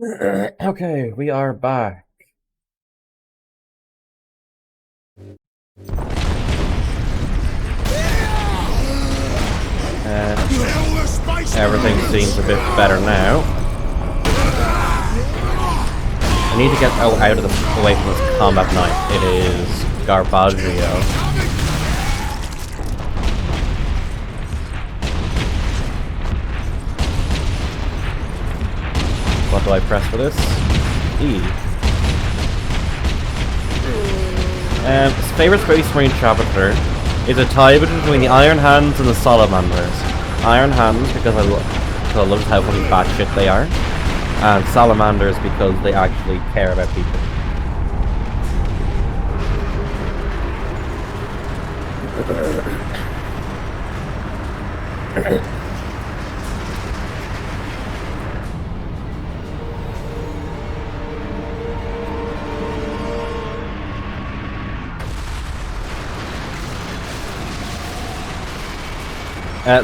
Okay, we are back. Everything seems a bit better now. I need to get out of away from this combat knife. It is Garbaggio. What do I press for this? E. His favorite Space Marine chapter is a tie between the Iron Hands and the Salamanders. Iron Hands because I love how fucking batshit they are, and Salamanders because they actually care about people.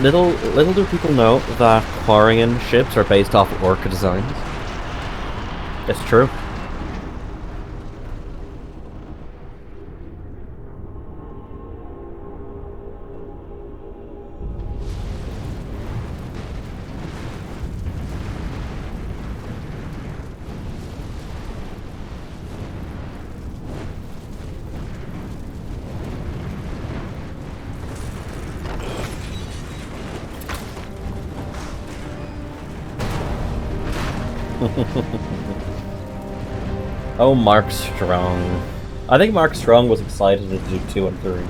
Little do people know that Quarian ships are based off Orca designs. It's true. Oh, Mark Strong. I think Mark Strong was excited to do 2 and 3.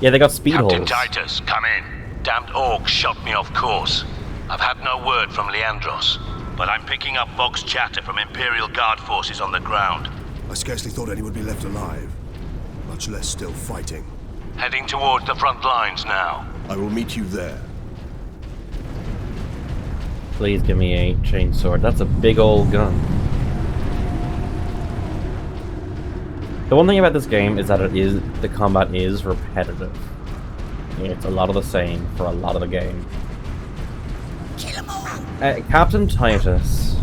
Yeah, they got speed Captain holes. Titus, come in. Damned orcs shot me off course. I've had no word from Leandros, but I'm picking up Vox chatter from Imperial Guard forces on the ground. I scarcely thought anyone would be left alive, much less still fighting. Heading towards the front lines now. I will meet you there. Please give me a chainsword. That's a big old gun. The one thing about this game is that the combat is repetitive. It's a lot of the same for a lot of the game. Captain Titus.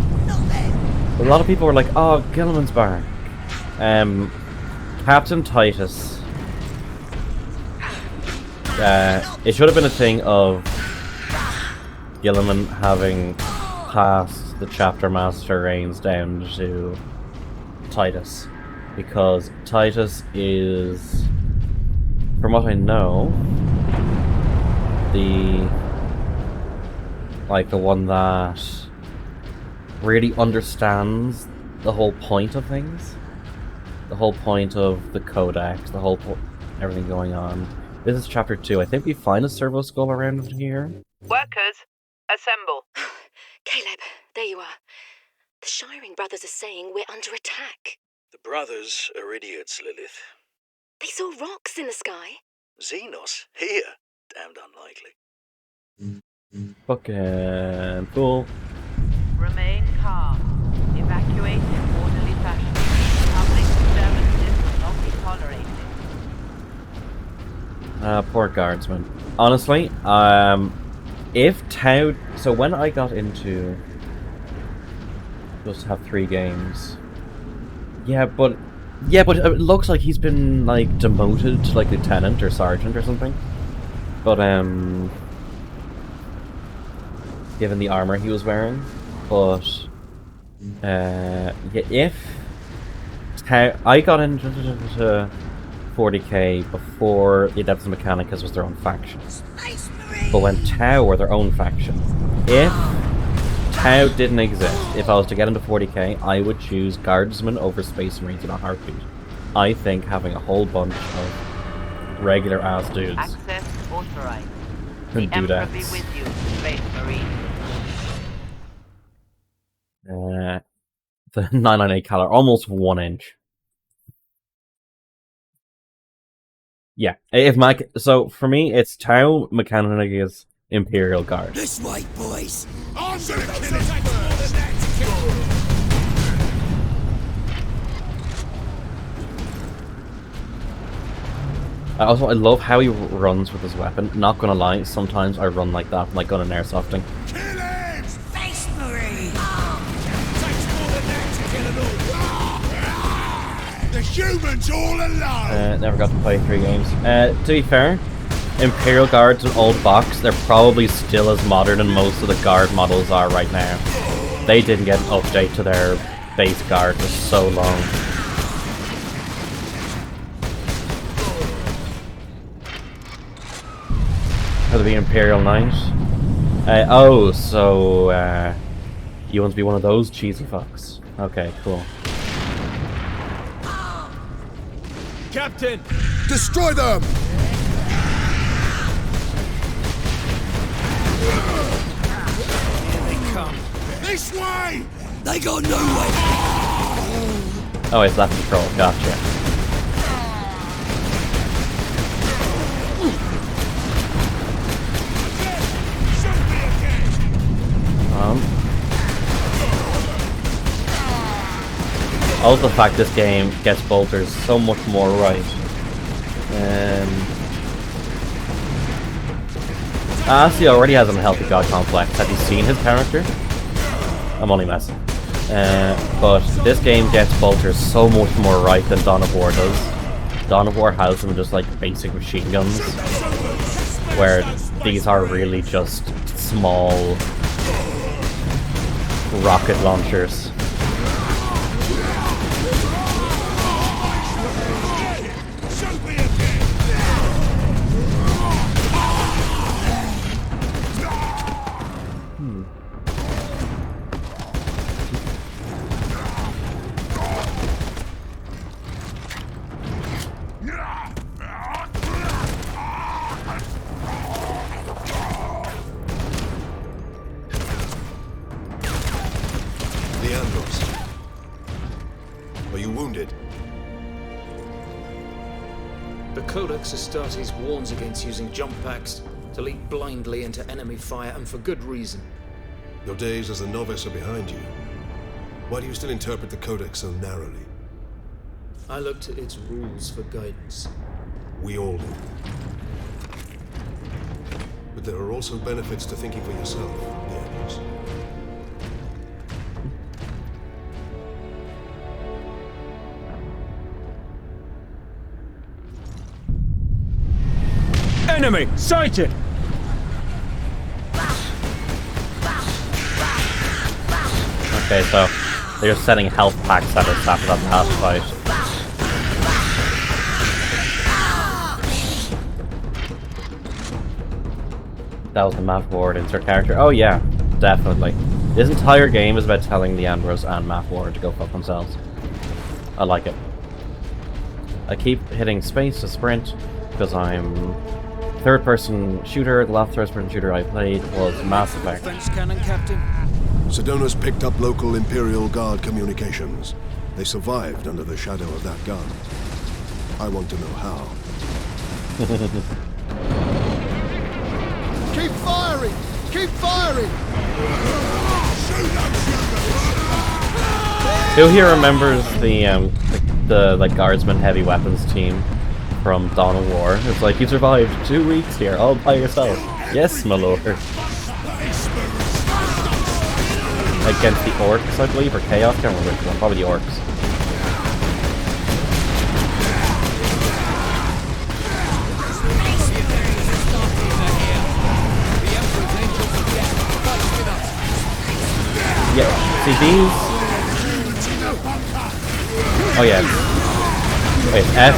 A lot of people were like, "Oh, Gilliman's back." Captain Titus. It should have been a thing of Gilliman having passed the chapter master reins down to Titus, because Titus is, from what I know, the one that really understands the whole point of things, the whole point of the Codex, the whole everything going on. This is chapter 2. I think we find a servo skull around here. Workers, assemble. Caleb, there you are. The Shiring brothers are saying we're under attack. The brothers are idiots, Lilith. They saw rocks in the sky. Xenos? Here? Damned unlikely. Fucking cool. Remain calm. Evacuate in orderly fashion. Public disturbances will not be tolerated. Poor guardsman. Honestly, if Tau... So when I got into... Just have 3 games. Yeah, but it looks like he's been, like, demoted to, like, lieutenant or sergeant or something. But, given the armor he was wearing. But, yeah, if... I got into 40k before the Adeptus Mechanicus was their own faction. But when Tau were their own faction, if Tau didn't exist, if I was to get into 40k, I would choose Guardsmen over Space Marines in a heartbeat. I think having a whole bunch of regular ass dudes Access authorized. can The do Emperor that. be with you, Space Marine. The 998 caliber, almost 1 inch. Yeah, if so for me, it's Tau, Mechanicus, Imperial Guard. This way, boys! I'm gonna kill it Also, I love how he runs with his weapon. Not gonna lie, sometimes I run like that, like gun and airsofting. Kill him! Humans all alone! Never got to play 3 games. To be fair, Imperial Guard's an old box. They're probably still as modern as most of the Guard models are right now. They didn't get an update to their base Guard for so long. That'll be Imperial Knight. Oh, so you want to be one of those cheesy fucks? Okay, cool. Captain! Destroy them! Here they come. This way! They got no way! Oh, it's left control. Gotcha. Also, the fact this game gets bolters so much more right. Asi already has an unhealthy god complex. Have you seen his character? I'm only messing. But this game gets bolters so much more right than Dawn of War does. Dawn of War has them just like basic machine guns, where these are really just small rocket launchers. Are you wounded? The Codex Astartes warns against using jump packs to leap blindly into enemy fire, and for good reason. Your days as a novice are behind you. Why do you still interpret the Codex so narrowly? I look to its rules for guidance. We all do. But there are also benefits to thinking for yourself, Leandros. Enemy sighted! Okay, so they're just setting health packs at us after that last fight. That was the Math Ward insert character. Oh yeah, definitely. This entire game is about telling Leandros and Math Ward to go fuck themselves. I like it. I keep hitting space to sprint because I'm third-person shooter. The last third-person shooter I played was Mass Effect. Fence cannon, Captain. Sedona's picked up local Imperial Guard communications. They survived under the shadow of that gun. I want to know how. Keep firing! Keep firing! Who here remembers the like guardsman heavy weapons team from Dawn of War? It's like, you survived 2 weeks here all by yourself. Yes, my lord. Against the orcs, I believe, or chaos. Can't remember which one. Probably the orcs. Yeah, see these? Oh yeah. Wait, F.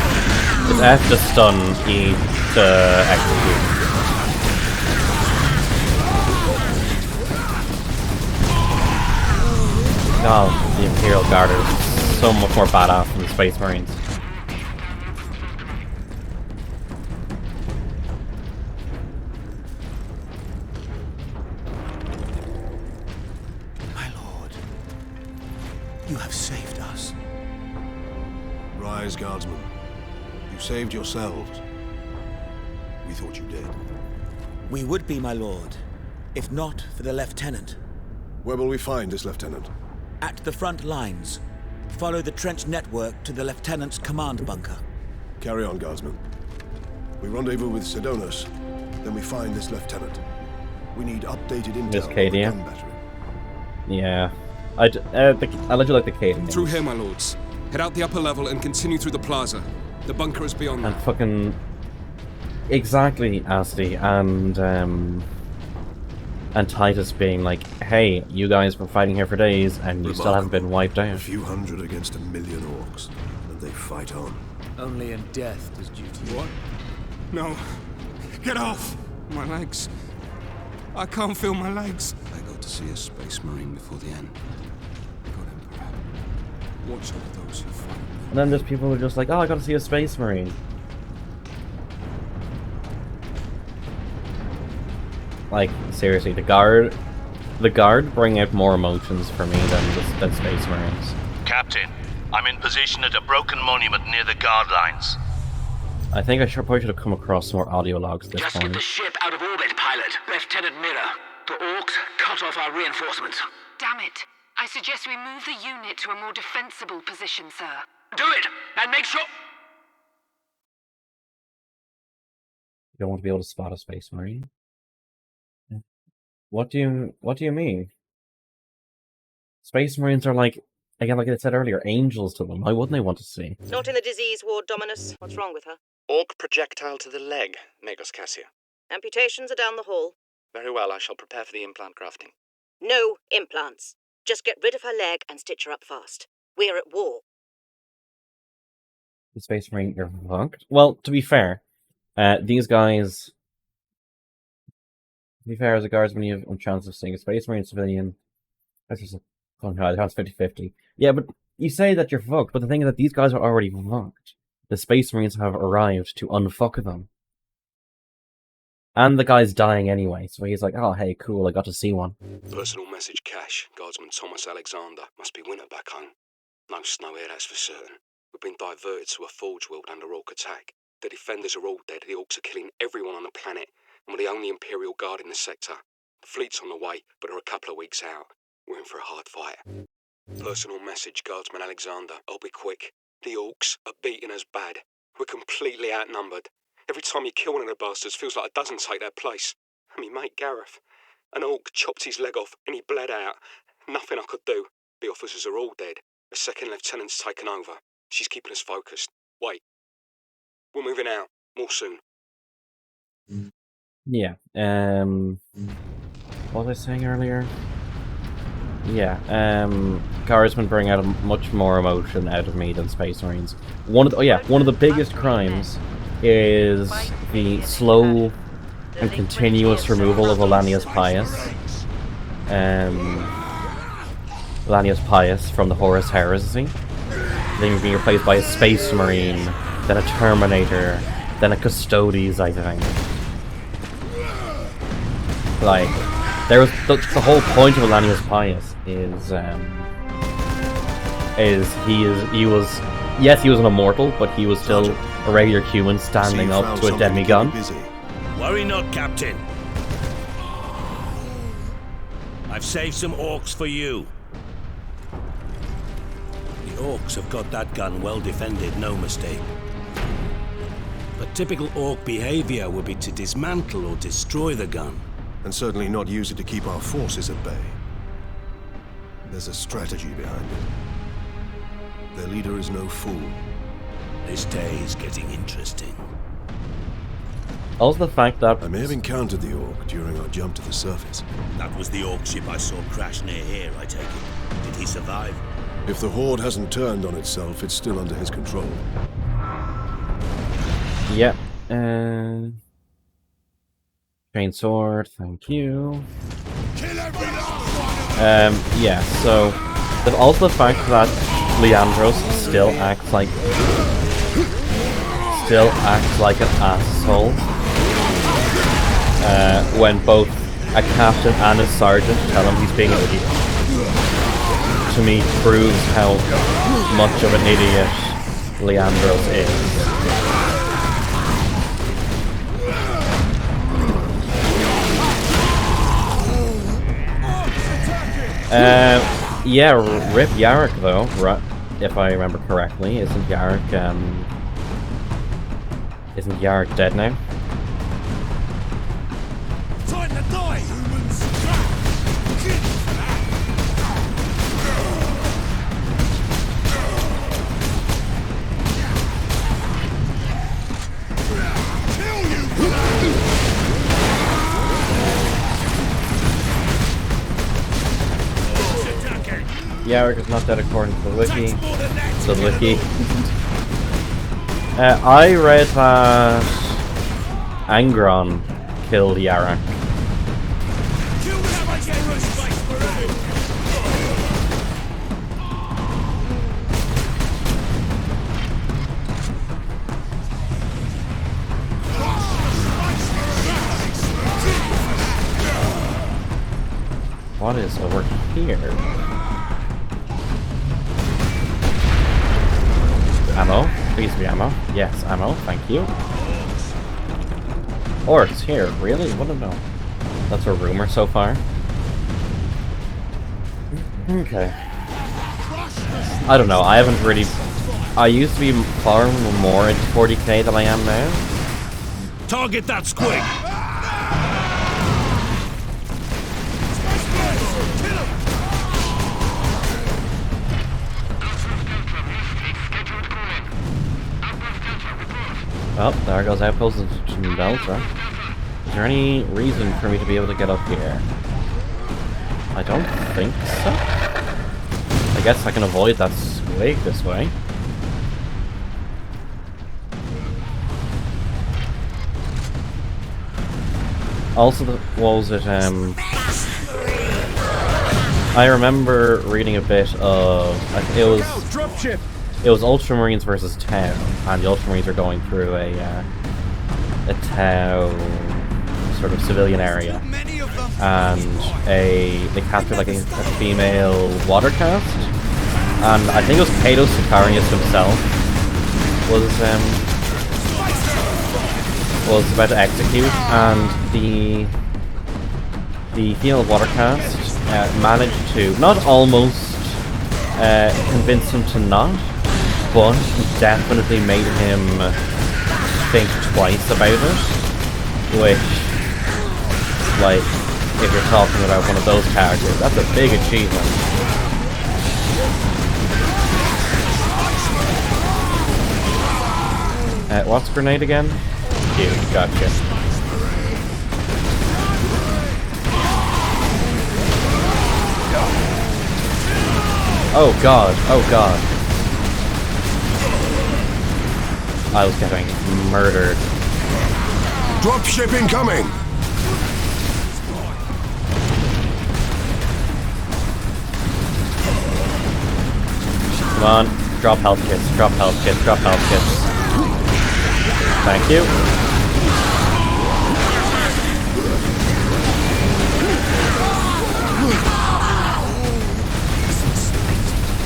It's F to stun, E to execute. Oh, the Imperial Guard is so much more badass than the Space Marines. My lord, you have saved us. Rise, Guardsmen. You saved yourselves. We thought you did. We would be, my lord, if not for the lieutenant. Where will we find this lieutenant? At the front lines. Follow the trench network to the lieutenant's command bunker. Carry on, Guardsmen. We rendezvous with Sedonas, then we find this lieutenant. We need updated intel This on the Cadia? gun battery. Yeah. I let you like the Cade. Through here, my lords. Head out the upper level and continue through the plaza. The bunker is beyond And that. fucking... Exactly, Asti, and Titus being like, hey, you guys were fighting here for days, and you still haven't been wiped A out. few hundred against 1 million orcs, and they fight on. Only in death does duty. What? No. Get off! My legs. I can't feel my legs. I got to see a space marine before the end. God, Emperor. Watch over those who fight. And then there's people who are just like, oh, I got to see a space marine. Like, seriously, the guard bring out more emotions for me than space marines. Captain, I'm in position at a broken monument near the guard lines. I think I probably should have come across some more audio logs at this Just point. get the ship out of orbit, pilot. Lieutenant Miller. The orcs cut off our reinforcements. Damn it. I suggest we move the unit to a more defensible position, sir. Do it! And make sure... You don't want to be able to spot a space marine? What do you mean? Space marines are like, again, like I said earlier, angels to them. Why wouldn't they want to see? Not in the disease ward, Dominus. What's wrong with her? Orc projectile to the leg, Magos Cassia. Amputations are down the hall. Very well, I shall prepare for the implant grafting. No implants. Just get rid of her leg and stitch her up fast. We're at war. The space marine, you're fucked. Well, to be fair, these guys... To be fair, as a guardsman, you have a chance of seeing a space marine civilian. That's just oh no, the chance 50-50. Yeah, but you say that you're fucked, but the thing is that these guys are already fucked. The space marines have arrived to unfuck them. And the guy's dying anyway, so he's like, oh, hey, cool, I got to see one. Personal message cache. Guardsman Thomas Alexander. Must be winter back home. No snow here, that's for certain. We've been diverted to a forge world under orc attack. The defenders are all dead, the orcs are killing everyone on the planet, and we're the only Imperial Guard in the sector. The fleet's on the way, but are a couple of weeks out. We're in for a hard fight. Personal message, Guardsman Alexander. I'll be quick. The orcs are beating us bad. We're completely outnumbered. Every time you kill one of the bastards, feels like a dozen take their place. And me mate Gareth. An orc chopped his leg off and he bled out. Nothing I could do. The officers are all dead. A second lieutenant's taken over. She's keeping us focused. Wait. We're moving out. More soon. Yeah, what was I saying earlier? Yeah, guardsmen bring out much more emotion out of me than space marines. One of the biggest crimes is the slow and continuous removal of Elanius Pius. Elanius Pius from the Horus Heresy. Then being replaced by a space marine, then a Terminator, then a Custodes, I think. Like, there was the whole point of Elanius Pius he was an immortal, but he was still a regular human standing up to a demigod. Worry not, Captain. I've saved some orcs for you. The orcs have got that gun well defended, no mistake. But typical orc behavior would be to dismantle or destroy the gun. And certainly not use it to keep our forces at bay. There's a strategy behind it. Their leader is no fool. This day is getting interesting. Also the fact that... I may have encountered the orc during our jump to the surface. That was the orc ship I saw crash near here, I take it. Did he survive? If the Horde hasn't turned on itself, it's still under his control. Yep. Chain sword, thank you. Yeah, so there's also the fact that Leandros still acts like an asshole. When both a captain and a sergeant tell him he's being an idiot. To me, proves how much of an idiot Leandros is. Yeah, rip Yarrick though, if I remember correctly. Isn't Yarrick dead now? Time to die, humans! Yarrick is not dead according to the wiki. So the wiki. I read that Angron killed Yarrick. What is over here? Ammo? Please be ammo. Yes, ammo. Thank you. Orcs here. Really? What a no. That's a rumor so far. Okay. I don't know. I haven't really... I used to be far more into 40k than I am now. Target that squig! Well, there goes Outpost in Delta. Is there any reason for me to be able to get up here? I don't think so. I guess I can avoid that squig this way. Also, what was it, I remember reading a bit of... It was Ultramarines versus Tau, and the Ultramarines are going through a Tau sort of civilian area, and they captured like a female water caste, and I think it was Cato Sicarius himself was about to execute, and the female water caste managed to not almost convince him to not, but definitely made him think twice about it, which, like, if you're talking about one of those characters, that's a big achievement. What's grenade again? You, gotcha. Oh god, oh god. I was getting murdered. Dropship incoming! Come on, drop health kits, drop health kits, drop health kits. Thank you.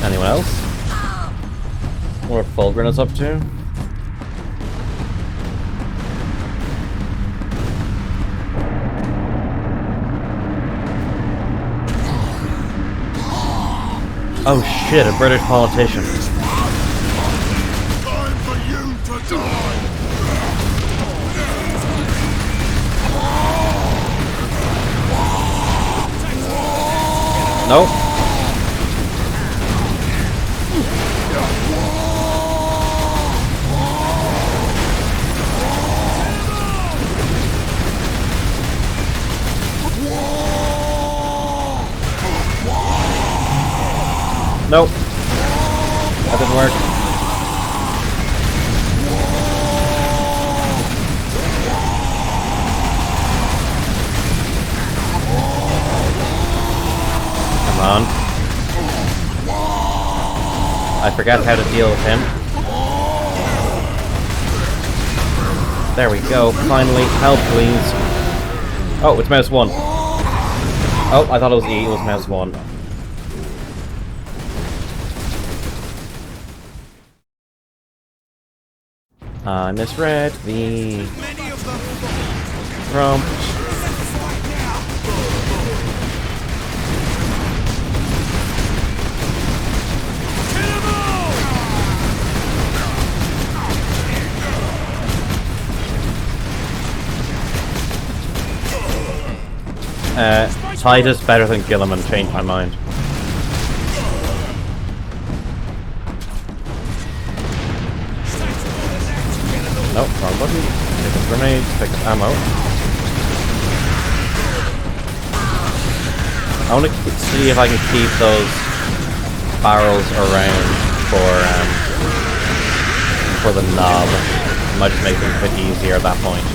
Anyone else? What are Fulgrin is up to? Oh shit, a British politician. Time for you to die! Nope. Nope. That didn't work. Come on. I forgot how to deal with him. There we go. Finally. Help, please. Oh, it's mouse 1. Oh, I thought it was E. It was mouse 1. I misread the prompt. Titus better than Gilliman, changed my mind. Nope, wrong button. Pick up grenades, pick up ammo. I want to see if I can keep those barrels around for the knob. Might just make things a bit easier at that point.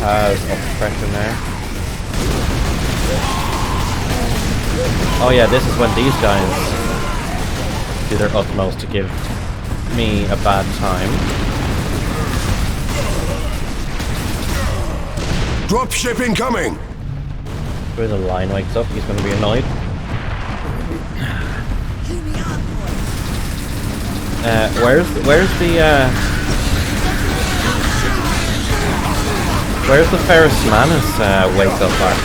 Has up the pressure now. Oh yeah, this is when these guys do their utmost to give me a bad time. Dropship incoming! When the line wakes up, he's going to be annoyed. Where's the Ferris Manus wake up at?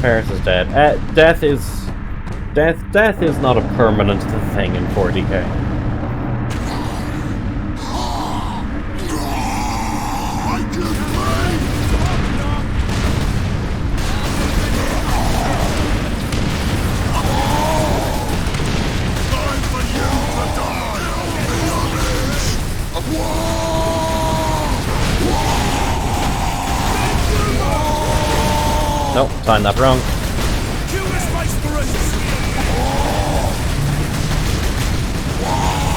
Ferris is dead. Death is not a permanent thing in 40k. Nope, timed that wrong.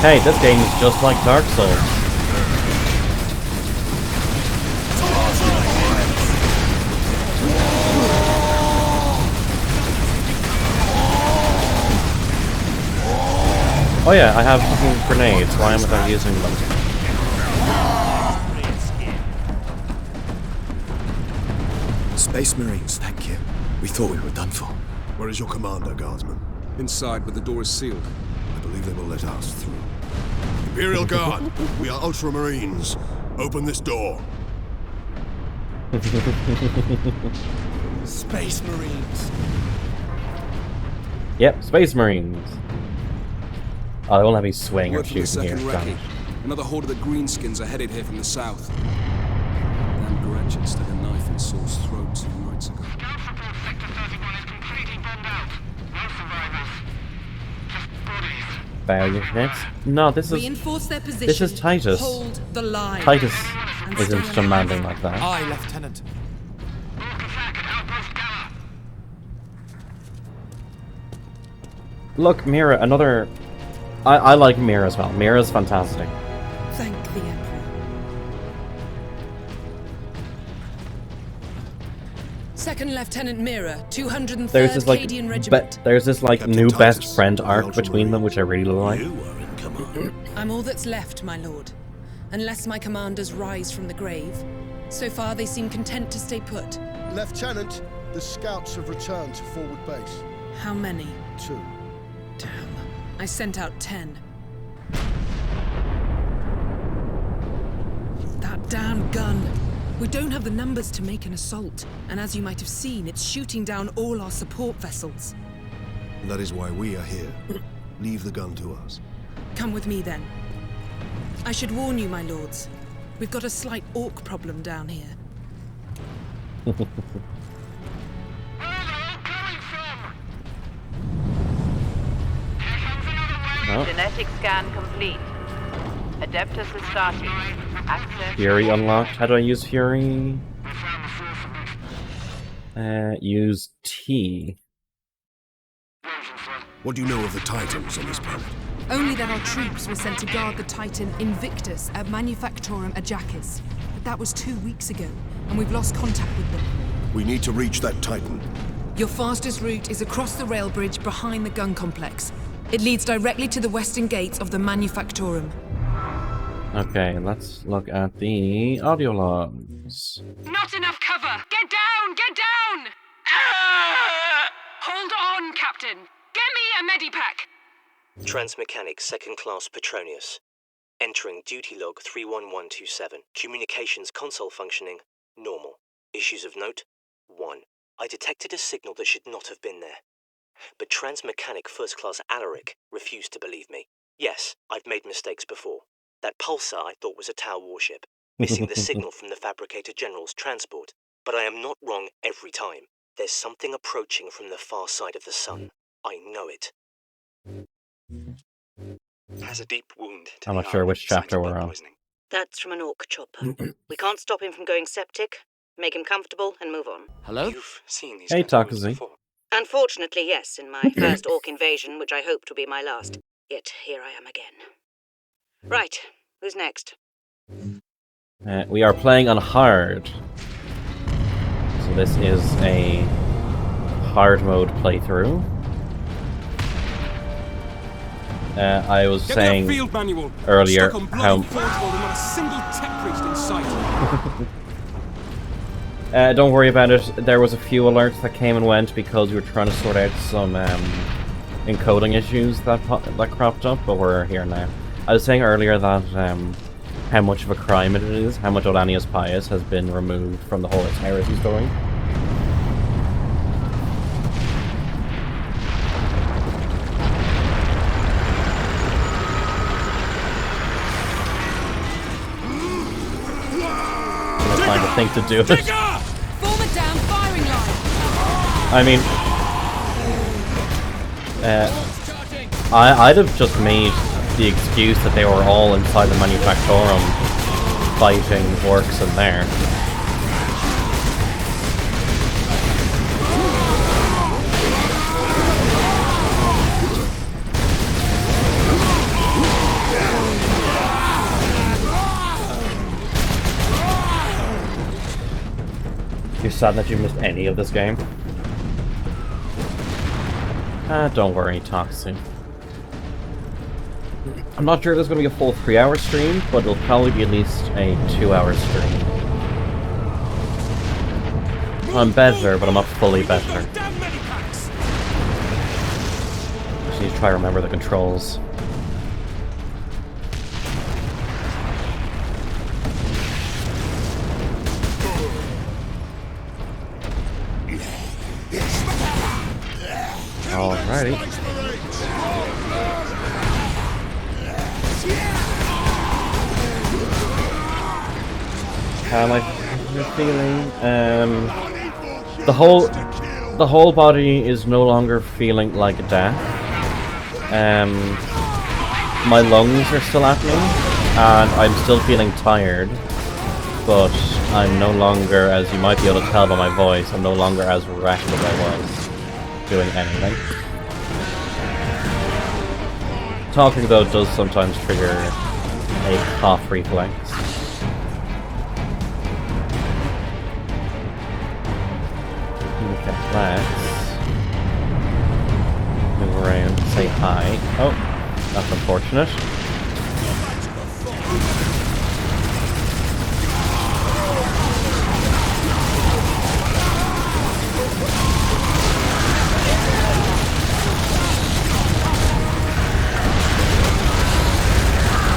Hey, this game is just like Dark Souls. Oh yeah, I have fucking grenades. Why am I using them? Space Marines, thank you. We thought we were done for. Where is your commander, Guardsman? Inside, but the door is sealed. I believe they will let us through. Imperial Guard, we are Ultramarines. Open this door. Space Marines. Yep, Space Marines. Oh, they won't let me swing or Word from the shoot here. second Damn recce. it. Another horde of the Greenskins are headed here from the south. Damn Gretchen stuck a knife in Saul's throat 2 nights ago. Barrier. No, this is Reinforce their position. This is Titus. Hold the line. Titus isn't commanding like that. Aye, Lieutenant. Look, Mira, another. I like Mira as well. Mira's fantastic. Thank the Emperor. Second Lieutenant Mira, 203rd There's this like Cadian Regiment. there's this like Captain new Titus, best friend the arc between them, which I really like. I'm all that's left, my lord. Unless my commanders rise from the grave. So far, they seem content to stay put. Lieutenant, the scouts have returned to forward base. How many? 2. Damn. I sent out 10. That damn gun. We don't have the numbers to make an assault. And as you might have seen, it's shooting down all our support vessels. And that is why we are here. Leave the gun to us. Come with me, then. I should warn you, my lords. We've got a slight orc problem down here. Oh. Genetic scan complete. Adeptus Astartes. Access. Fury unlocked. How do I use Fury? Use T. What do you know of the Titans on this planet? Only that our troops were sent to guard the Titan Invictus at Manufactorum Ajakis. But that was 2 weeks ago, and we've lost contact with them. We need to reach that Titan. Your fastest route is across the rail bridge behind the gun complex. It leads directly to the western gates of the Manufactorum. Okay, let's look at the audio logs. Not enough cover! Get down! Get down! Hold on, Captain. Get me a medipack. Transmechanic 2nd Class Petronius. Entering duty log 31127. Communications console functioning normal. Issues of note 1. I detected a signal that should not have been there. But Transmechanic 1st Class Alaric refused to believe me. Yes, I've made mistakes before. That pulsar I thought was a Tau warship, missing the signal from the Fabricator General's transport. But I am not wrong every time. There's something approaching from the far side of the sun. I know it. Has a deep wound to I'm the not sure arm, which signs chapter of we're blood on. poisoning. That's from an orc chopper. We can't stop him from going septic. Make him comfortable and move on. Hello? You've seen these Hey, catacombs Takazi. before. Unfortunately, yes, in my first orc invasion, which I hoped would be my last. Yet here I am again. Right, who's next? We are playing on hard. So this is a hard mode playthrough. I was saying field manual. earlier Stuck on how... bloody Forge World and not a single tech priest in sight. don't worry about it. There was a few alerts that came and went because we were trying to sort out some encoding issues that cropped up, but we're here now. I was saying earlier that how much of a crime it is, how much Oldanius Pius has been removed from the Horus Heresy story. Find a thing to do it. Form a down firing line. I mean, I'd have just made the excuse that they were all inside the Manufactorum fighting orcs in there. You're sad that you missed any of this game? Don't worry, Toxin. I'm not sure if there's going to be a full 3-hour stream, but it'll probably be at least a 2-hour stream. I'm better, but I'm not fully better. Just need to try to remember the controls. Alrighty. How am I feeling? The whole body is no longer feeling like death. My lungs are still at me, and I'm still feeling tired. But I'm no longer, as you might be able to tell by my voice, I'm no longer as wrecked as I was doing anything. Talking though does sometimes trigger a cough reflex. Okay, let's move around, say hi. Oh, that's unfortunate.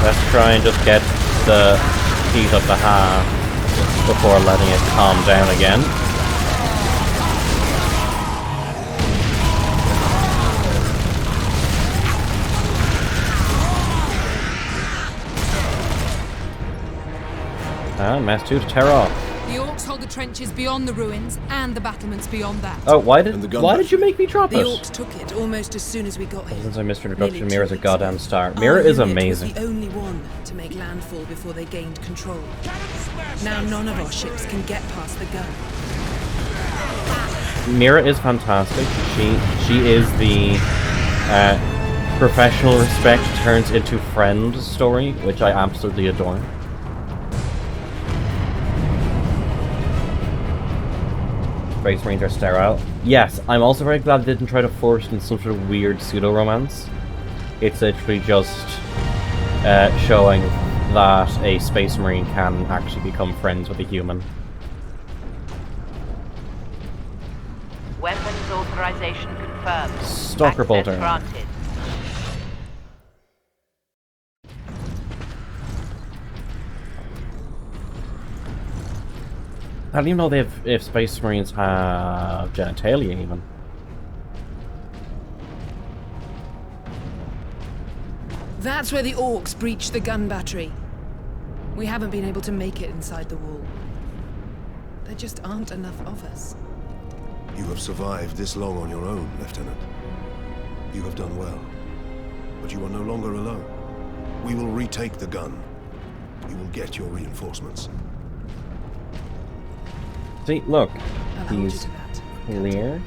Let's try and just get the heat up to half before letting it calm down again. Mass 2 to tear off. The orcs hold the trenches beyond the ruins and the battlements beyond that. Oh, why did you make me drop The it? orcs took it almost as soon as we got here. Since I missed introduction, Mira's a 2 goddamn star. Our Mira is unit amazing. was the only one to make landfall before they gained control. Now none of our ships can get past the gun. Mira is fantastic. She is the professional respect turns into friend story, which I absolutely adore. Space Marines are sterile. Yes, I'm also very glad they didn't try to force in some sort of weird pseudo-romance. It's literally just showing that a Space Marine can actually become friends with a human. Weapons authorization confirmed. Stalker Access bolter. granted. I don't even know if Space Marines have genitalia even. That's where the orcs breached the gun battery. We haven't been able to make it inside the wall. There just aren't enough of us. You have survived this long on your own, Lieutenant. You have done well. But you are no longer alone. We will retake the gun. You will get your reinforcements. See, look. He's clear.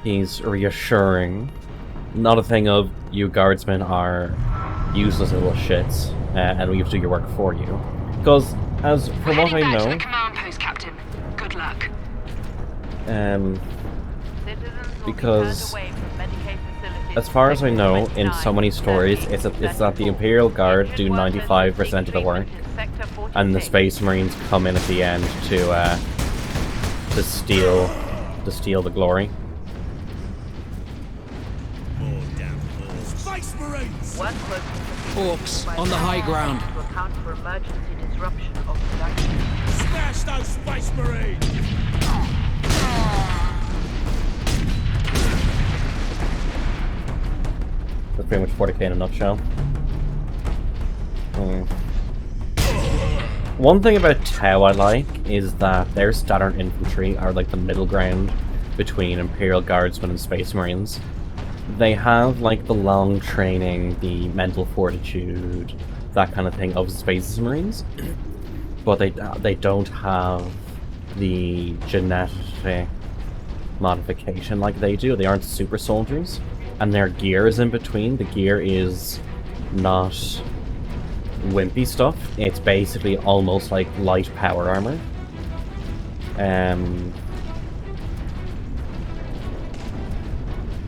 He's reassuring. Not a thing of, you guardsmen are useless little shits, and we have to do your work for you. Because, as from what I know... to the command post, Captain. Good luck. Because, as far as I know, in so many stories, it's that the Imperial Guard do 95% of the work, and the Space Marines come in at the end to steal the glory. Space Marines! Orcs on the high ground. To account for emergency disruption of production. Smash those Space Marines! That's pretty much 40k in a nutshell. One thing about Tau I like is that their standard infantry are like the middle ground between Imperial Guardsmen and Space Marines. They have like the long training, the mental fortitude, that kind of thing of Space Marines, but they don't have the genetic modification like they do. They aren't super soldiers, and their gear is in between. The gear is not wimpy stuff. It's basically almost like light power armor.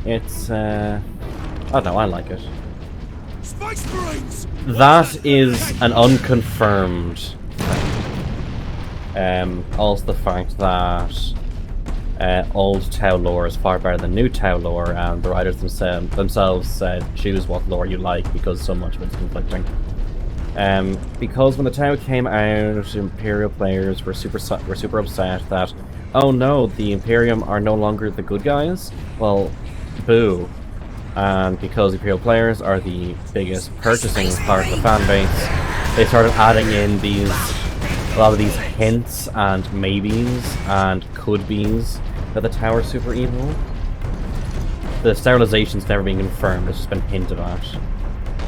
It's I don't know, I like it. Space Marines! That is an unconfirmed. Also the fact that old Tau lore is far better than new Tau lore, and the writers themselves said choose what lore you like because so much of it's conflicting. Because when the Tau came out, Imperial players were super upset that, oh no, the Imperium are no longer the good guys. Well, boo. And because Imperial players are the biggest purchasing part of the fan base, they started adding in a lot of these hints and maybes and could-be's that the Tau are super evil. The sterilization's never been confirmed, it's just been hinted at.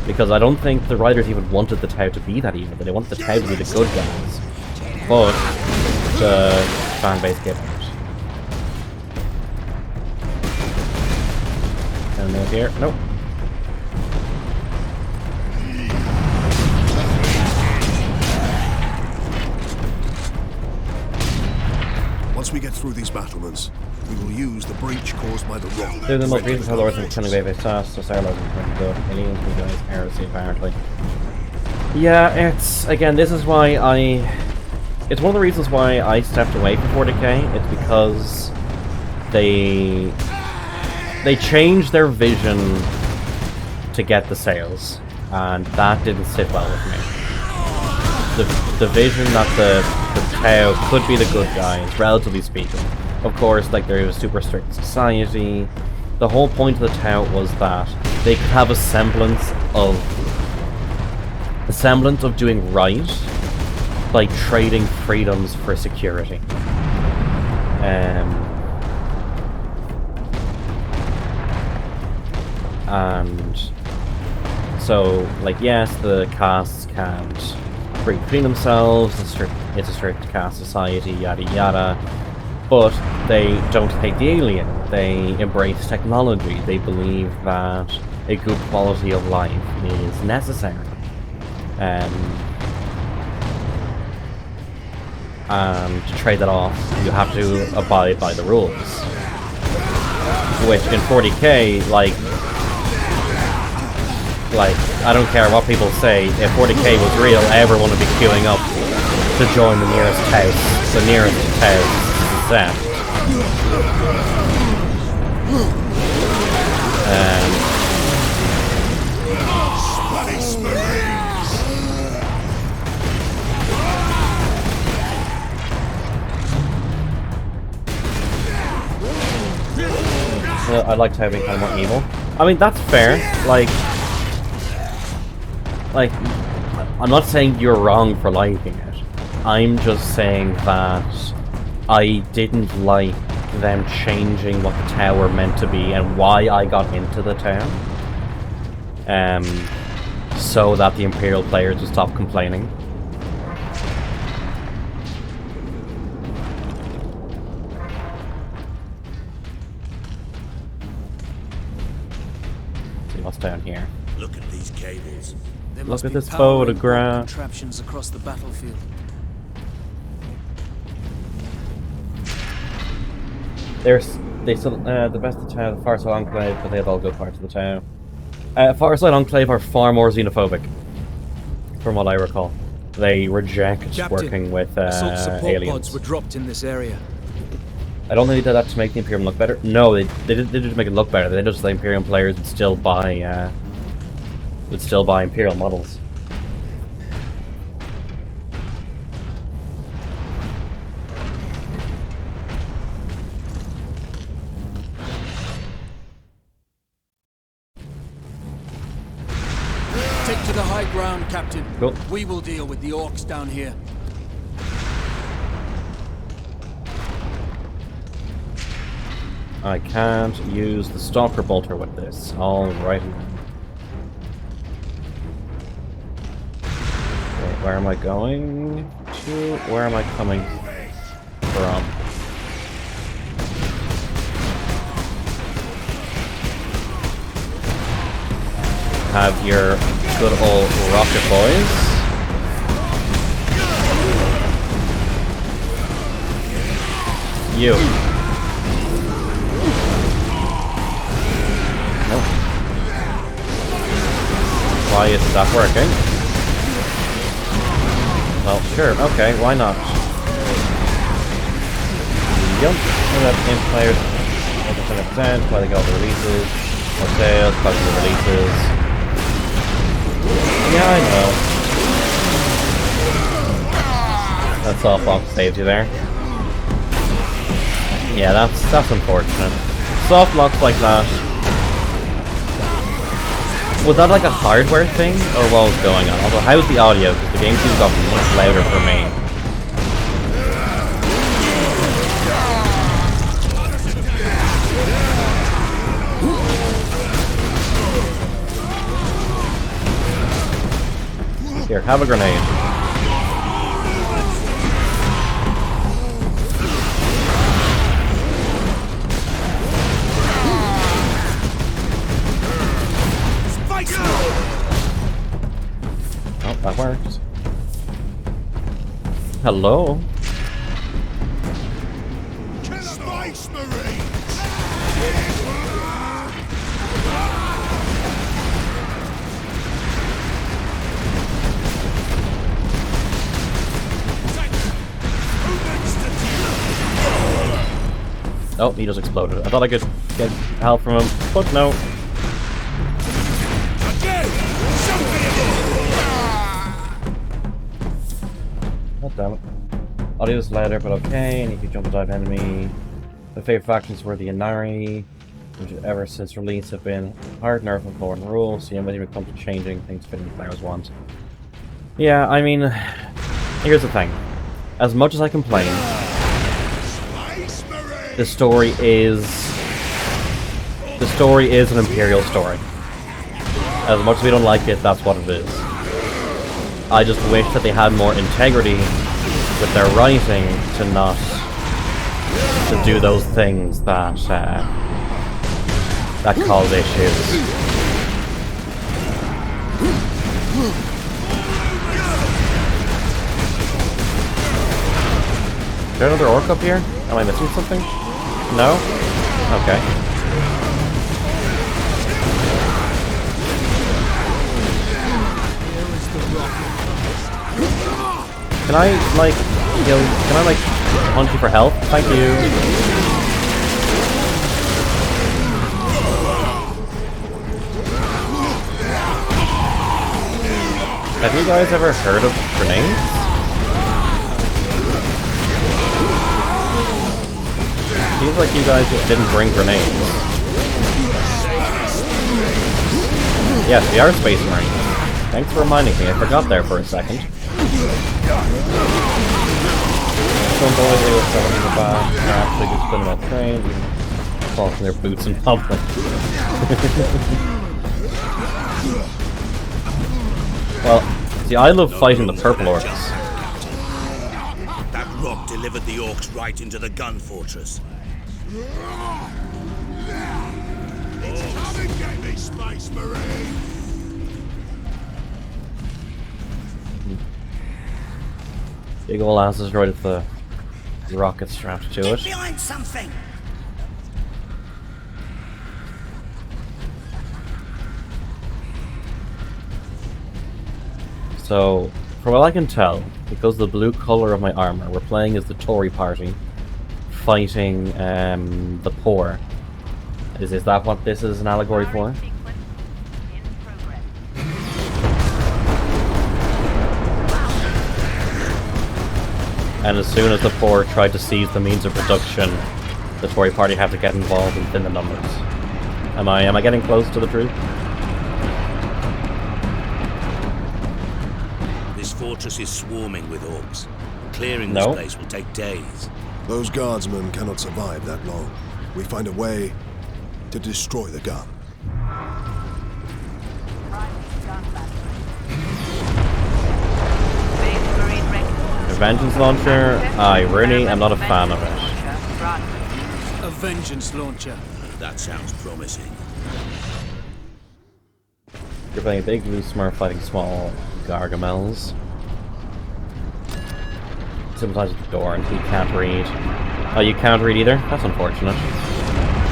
Because I don't think the writers even wanted the Tau to be that evil, they wanted the Tau to be the good guys. But the fan base gave out. And no here, nope. Once we get through these battlements, we will use the breach caused by the rock. They're the most recent lords in Kennedy Stas, so Sarah and the aliens and guys heresy apparently. Yeah, it's again this is why it's one of the reasons why I stepped away from 40k, it's because they changed their vision to get the sales, and that didn't sit well with me. The vision that the Tau could be the good guys, relatively speaking. Of course, like, they're a super strict society. The whole point of the Tau was that they could have a semblance of doing right by trading freedoms for security. And so, like, yes, the castes can't breed between themselves, it's a strict caste society, yada yada, but they don't hate the alien, they embrace technology, they believe that a good quality of life is necessary. And to trade that off, you have to abide by the rules. Which in 40k, like, I don't care what people say, if 40k was real, everyone would be queuing up to join the nearest house. The nearest house is that. I'd like to have it kind of more evil. I mean, that's fair. Like, I'm not saying you're wrong for liking it. I'm just saying that I didn't like them changing what the tower meant to be and why I got into the town. So that the Imperial players would stop complaining. Let's see what's down here. Look at these cables. There Look must at be this power and photograph. contraptions across the battlefield. They still the best of the town, the Farside Enclave, but they have all good parts of the town. Farside Enclave are far more xenophobic, from what I recall. They reject Captain, working with assault support aliens. pods were dropped in this area. I don't think they did that to make the Imperium look better. No, they did make it look better. They just the Imperium players would still buy Imperial models. Take to the high ground, Captain. Cool. We will deal with the orcs down here. I can't use the Stalker Bolter with this. Alrighty. Okay, where am I going to? Where am I coming from? Have your good old rocket boys. You. Nope. Why isn't that working? Well, sure, okay, why not? Yep, and that's game players. 100%, why they got all the releases. More sales, costing the releases. Yeah, I know. That softbox saves you there. Yeah, that's unfortunate. Soft locks like that. Was that like a hardware thing, or what was going on? Also, how's the audio? Because the game seems got much louder for me. Here, have a grenade. Oh, that works. Hello? Space Marines! Oh, he just exploded. I thought I could get help from him, but no. God damn it. Audio is louder, but okay, and you can jump and dive enemy. My favorite factions were the Inari, which ever since release have been hard nerf and important rules, so when it comes to changing things fitting the players want. Yeah, I mean, here's the thing. As much as I complain, the story is an Imperial story. As much as we don't like it, that's what it is. I just wish that they had more integrity with their writing to not to do those things that that cause issues. Is there another orc up here? Am I missing something? No? Okay. Can I, like, hunt you for help? Thank you. Have you guys ever heard of grenades? Seems like you guys just didn't bring grenades. Yes, we are Space Marines. Thanks for reminding me, I forgot there for a second. one's always able to sell them in the back. Perhaps they can spin them off train. Falling their boots in public. Well, see, I love fighting the purple orcs. That rock delivered the orcs right into the gun fortress. Come and get me, Space Marine! Big ol' ass is right at the rocket strapped to it. Get behind something! So, from what I can tell, because the blue color of my armor, we're playing as the Tory party, fighting the poor. Is that what this is an allegory for? And as soon as the poor tried to seize the means of production, the Tory party had to get involved and thin the numbers. Am I getting close to the truth? This fortress is swarming with orcs. Clearing this place will take days. Those guardsmen cannot survive that long. We find a way to destroy the gun. A vengeance launcher? I really am not a fan of it. A vengeance launcher. That sounds promising. You're playing a big blue smurf fighting small gargamels. Sometimes at the door and he can't read. Oh, you can't read either? That's unfortunate.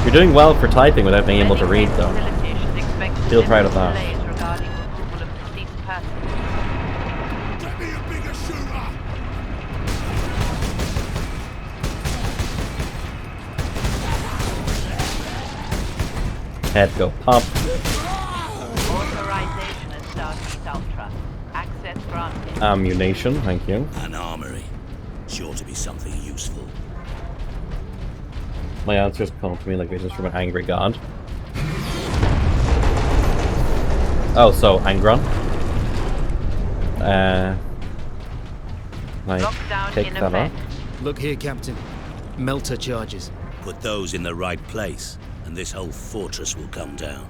You're doing well for typing without being able to read, though. Feel proud of that. Head go pop. Authorization Astartes Ultra. Access granted. Ammunition, thank you. An armory. Sure to be something useful. My answers come to me like visions from an angry god. Oh, so Angron. Take that off. Look here, Captain. Melter charges. Put those in the right place, and this whole fortress will come down.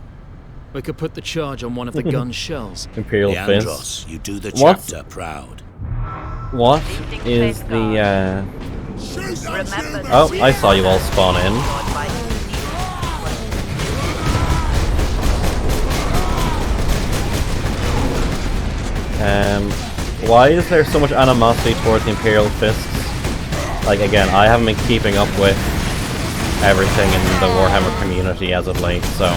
We could put the charge on one of the gun's shells. Imperial Leandros, you do the chapter proud. What is the Oh, I saw you all spawn in. Why is there so much animosity towards the Imperial Fists? Like, again, I haven't been keeping up with everything in the Warhammer community as of late, so...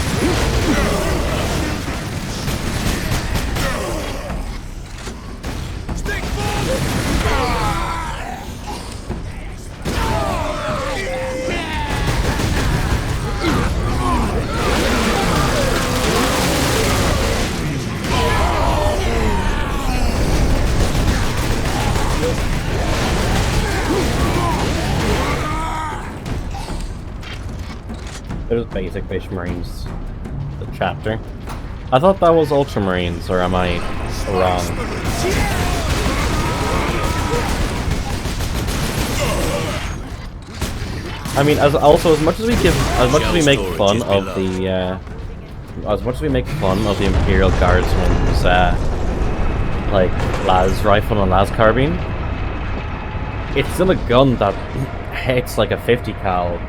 There's basic Fish Marines, the chapter. I thought that was Ultramarines, or am I wrong? I mean, as much as we make fun of the, Imperial Guardsmen's, like las rifle and las carbine, it's still a gun that hits like a 50 cal.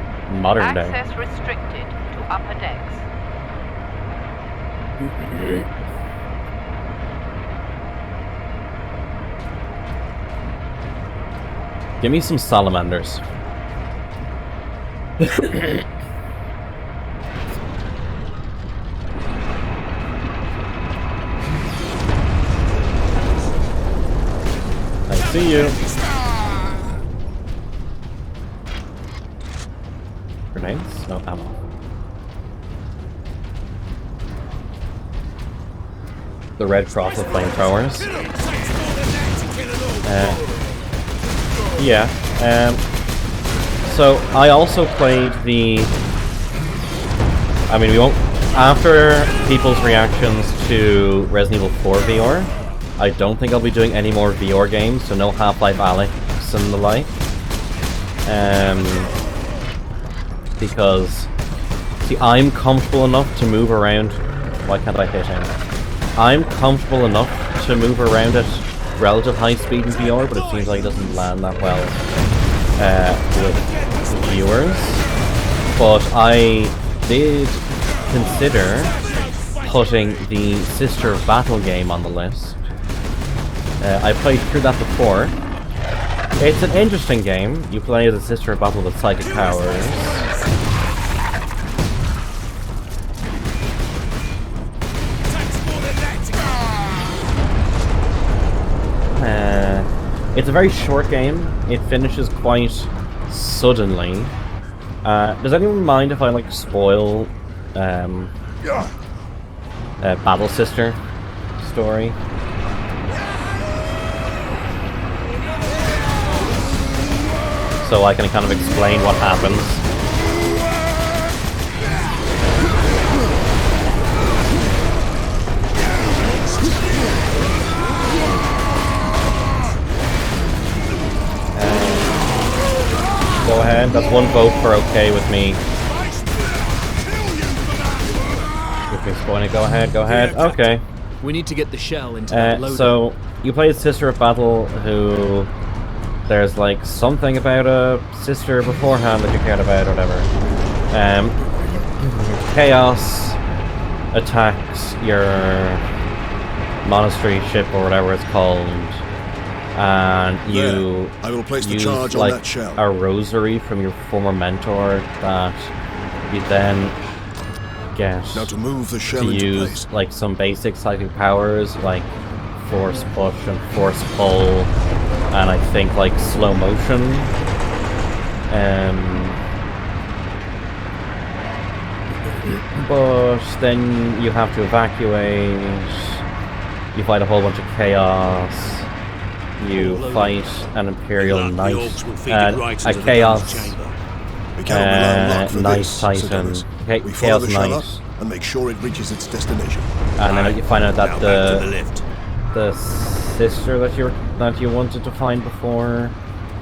Modern day. Access restricted to upper decks. Give me some salamanders. I see you. Grenades? No ammo. The Red Cross with flamethrowers. Yeah. So I also played the. I mean, we won't. After people's reactions to Resident Evil 4 VR, I don't think I'll be doing any more VR games. So no Half-Life Alyx and the like. Because, see, I'm comfortable enough to move around. Why can't I hit him? I'm comfortable enough to move around at relative high speed in VR, but it seems like it doesn't land that well with viewers. But I did consider putting the Sister of Battle game on the list. I played through that before. It's an interesting game. You play as a Sister of Battle with psychic powers. It's a very short game. It finishes quite suddenly. Does anyone mind if I like spoil Battle Sister story? So I can kind of explain what happens. Go ahead, that's one vote for okay with me. With me spoiling it, go ahead, okay. We need to get the shell into that loader. So, you play a Sister of Battle who... There's like something about a sister beforehand that you cared about or whatever. Chaos attacks your monastery ship or whatever it's called. And you I will place the use charge on like that shell. a rosary from your former mentor that you then get Now to move the shell to into use place. like some basic psychic powers like force push and force pull, and I think like slow motion. But then you have to evacuate. You fight a whole bunch of chaos. You fight an Imperial Knight, a Chaos Knight Titan, We follow Chaos the shell Knight, up and make sure it reaches its destination. and then you find out that the sister that you wanted to find before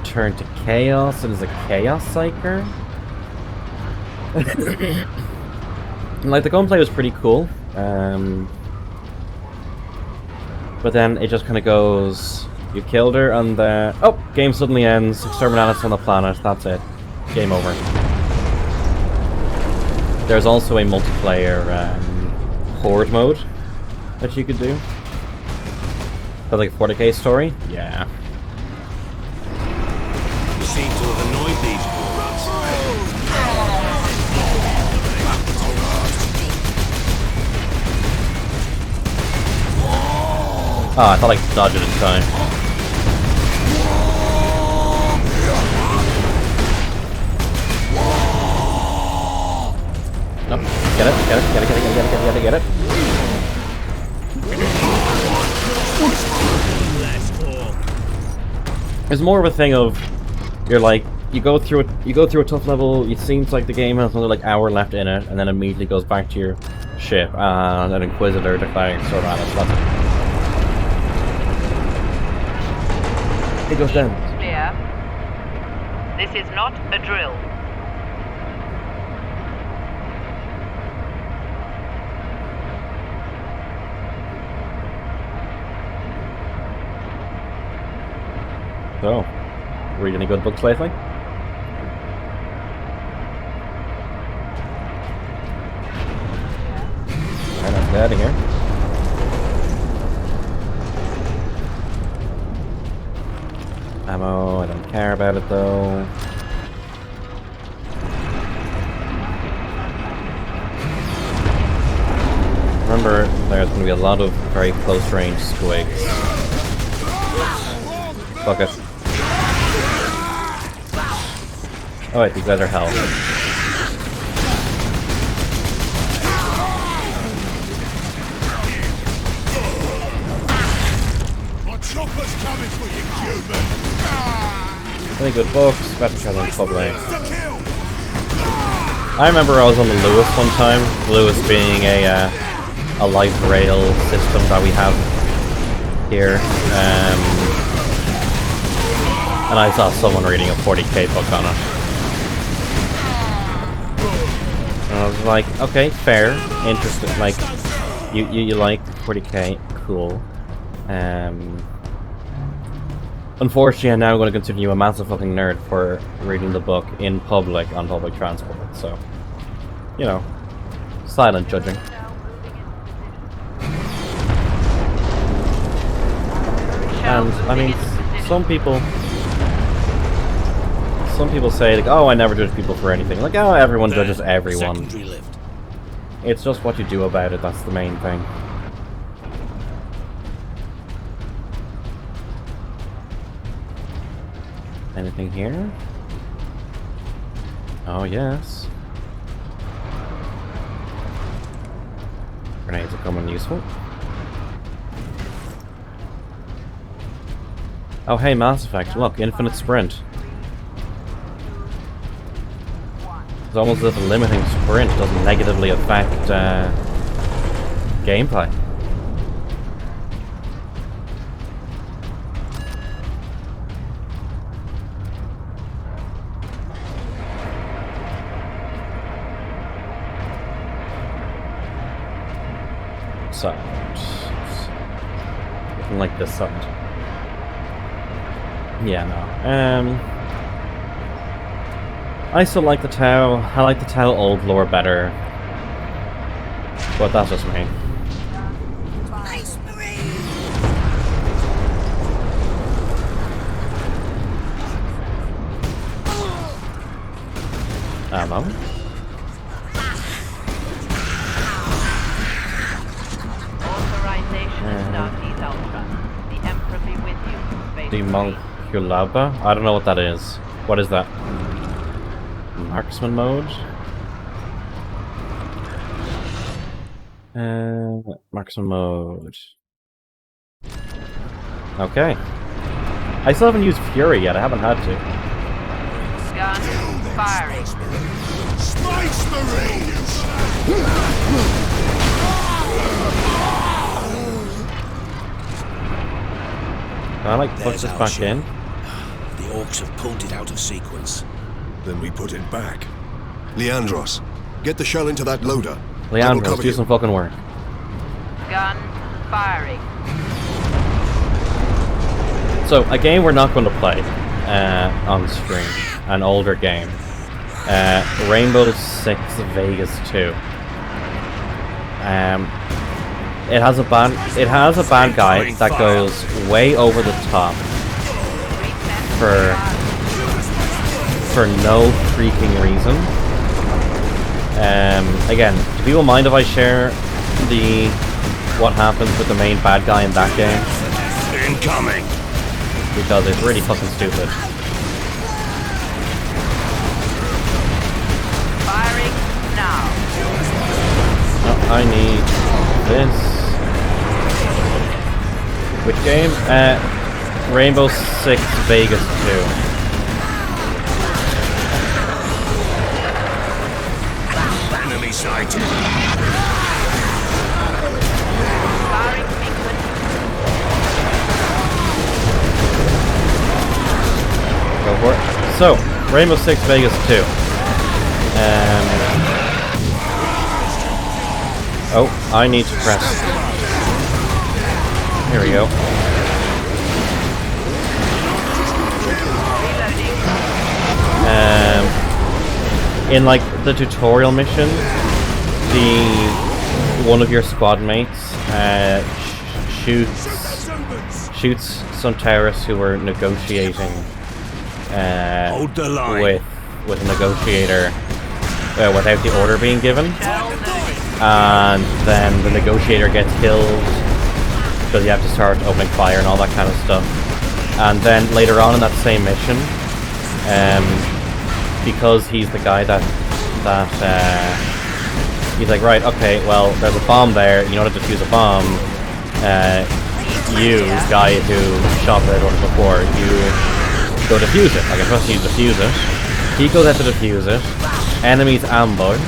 turned to Chaos and is a Chaos Psyker. Like the gunplay was pretty cool, but then it just kind of goes. You killed her, and oh, game suddenly ends. Exterminatus on the planet. That's it. Game over. There's also a multiplayer horde mode that you could do. But like a 40k story? Yeah. You seem to have annoyed these rats. Oh, I thought I could dodge it in time. Nope. Get it. It's more of a thing of you're like you go through a tough level. It seems like the game has another like hour left in it, and then immediately goes back to your ship and an Inquisitor declaring Exterminatus. That's it. It goes down. Clear. This is not a drill. So, read any good books lately? Alright, let's get out of here. Ammo, I don't care about it though. Remember, there's going to be a lot of very close range squigs. Fuck it. Oh wait, these guys are hell. Chopper's coming for you, Cuban! Really good books, especially on Public. I remember I was on the Lewis one time. Lewis being a light rail system that we have here. And I saw someone reading a 40k book on it. And I was like, okay, fair, interesting. Like, you like 40k, cool. Unfortunately, I'm now going to consider you a massive fucking nerd for reading the book in public on public transport. So, you know, silent judging. And I mean, some people say like, oh, I never judge people for anything. Like, oh, everyone judges everyone. It's just what you do about it. That's the main thing. Anything here? Oh, yes. Grenades are coming useful. Oh, hey, Mass Effect. Look, infinite sprint. It's almost as if a limiting sprint doesn't negatively affect gameplay. Side. Looking like this side. Yeah, no. I still like the Tau. I like the Tau old lore better. But that's just me. Ammo. Demonculaba? I don't know what that is. What is that? Marksman mode? Marksman mode. Okay. I still haven't used Fury yet. I haven't had to. Gun firing. Space Marines! Can I like put this back in? The orcs have pulled it out of sequence. Then we put it back. Leandros, get the shell into that loader. Leandros, do some fucking work. Gun firing. So, a game we're not going to play on stream, an older game. Rainbow Six Vegas 2. It has a bad guy that goes way over the top for no freaking reason. Again, do people mind if I share what happens with the main bad guy in that game? Incoming! Because it's really fucking stupid. Firing now. Oh, I need this. Which game? Rainbow Six Vegas 2. Enemy sighted. Go for it. So, Rainbow Six Vegas 2. Oh, I need to press. Here we go. In like the tutorial mission, one of your squad mates shoots some terrorists who were negotiating with a negotiator without the order being given, and then the negotiator gets killed because you have to start opening fire and all that kind of stuff. And then later on in that same mission, because he's the guy that he's like, right, okay, well, there's a bomb there, you know how to defuse a bomb. You, guy who shot everyone before, you go defuse it. Like, I trust you to defuse it. He goes out to defuse it. Enemies ambush.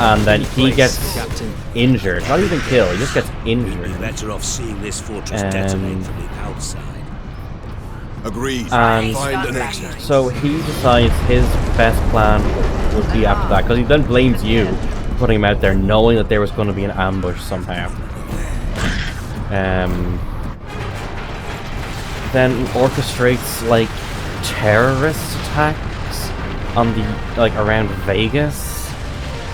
And then he gets injured. Not even killed, he just gets injured. Better off seeing this fortress detonate from the outside. Agreed. And Find an exit. so he decides his best plan would be after that, because he then blames you for putting him out there, knowing that there was going to be an ambush somehow. Then orchestrates like terrorist attacks on the around Vegas,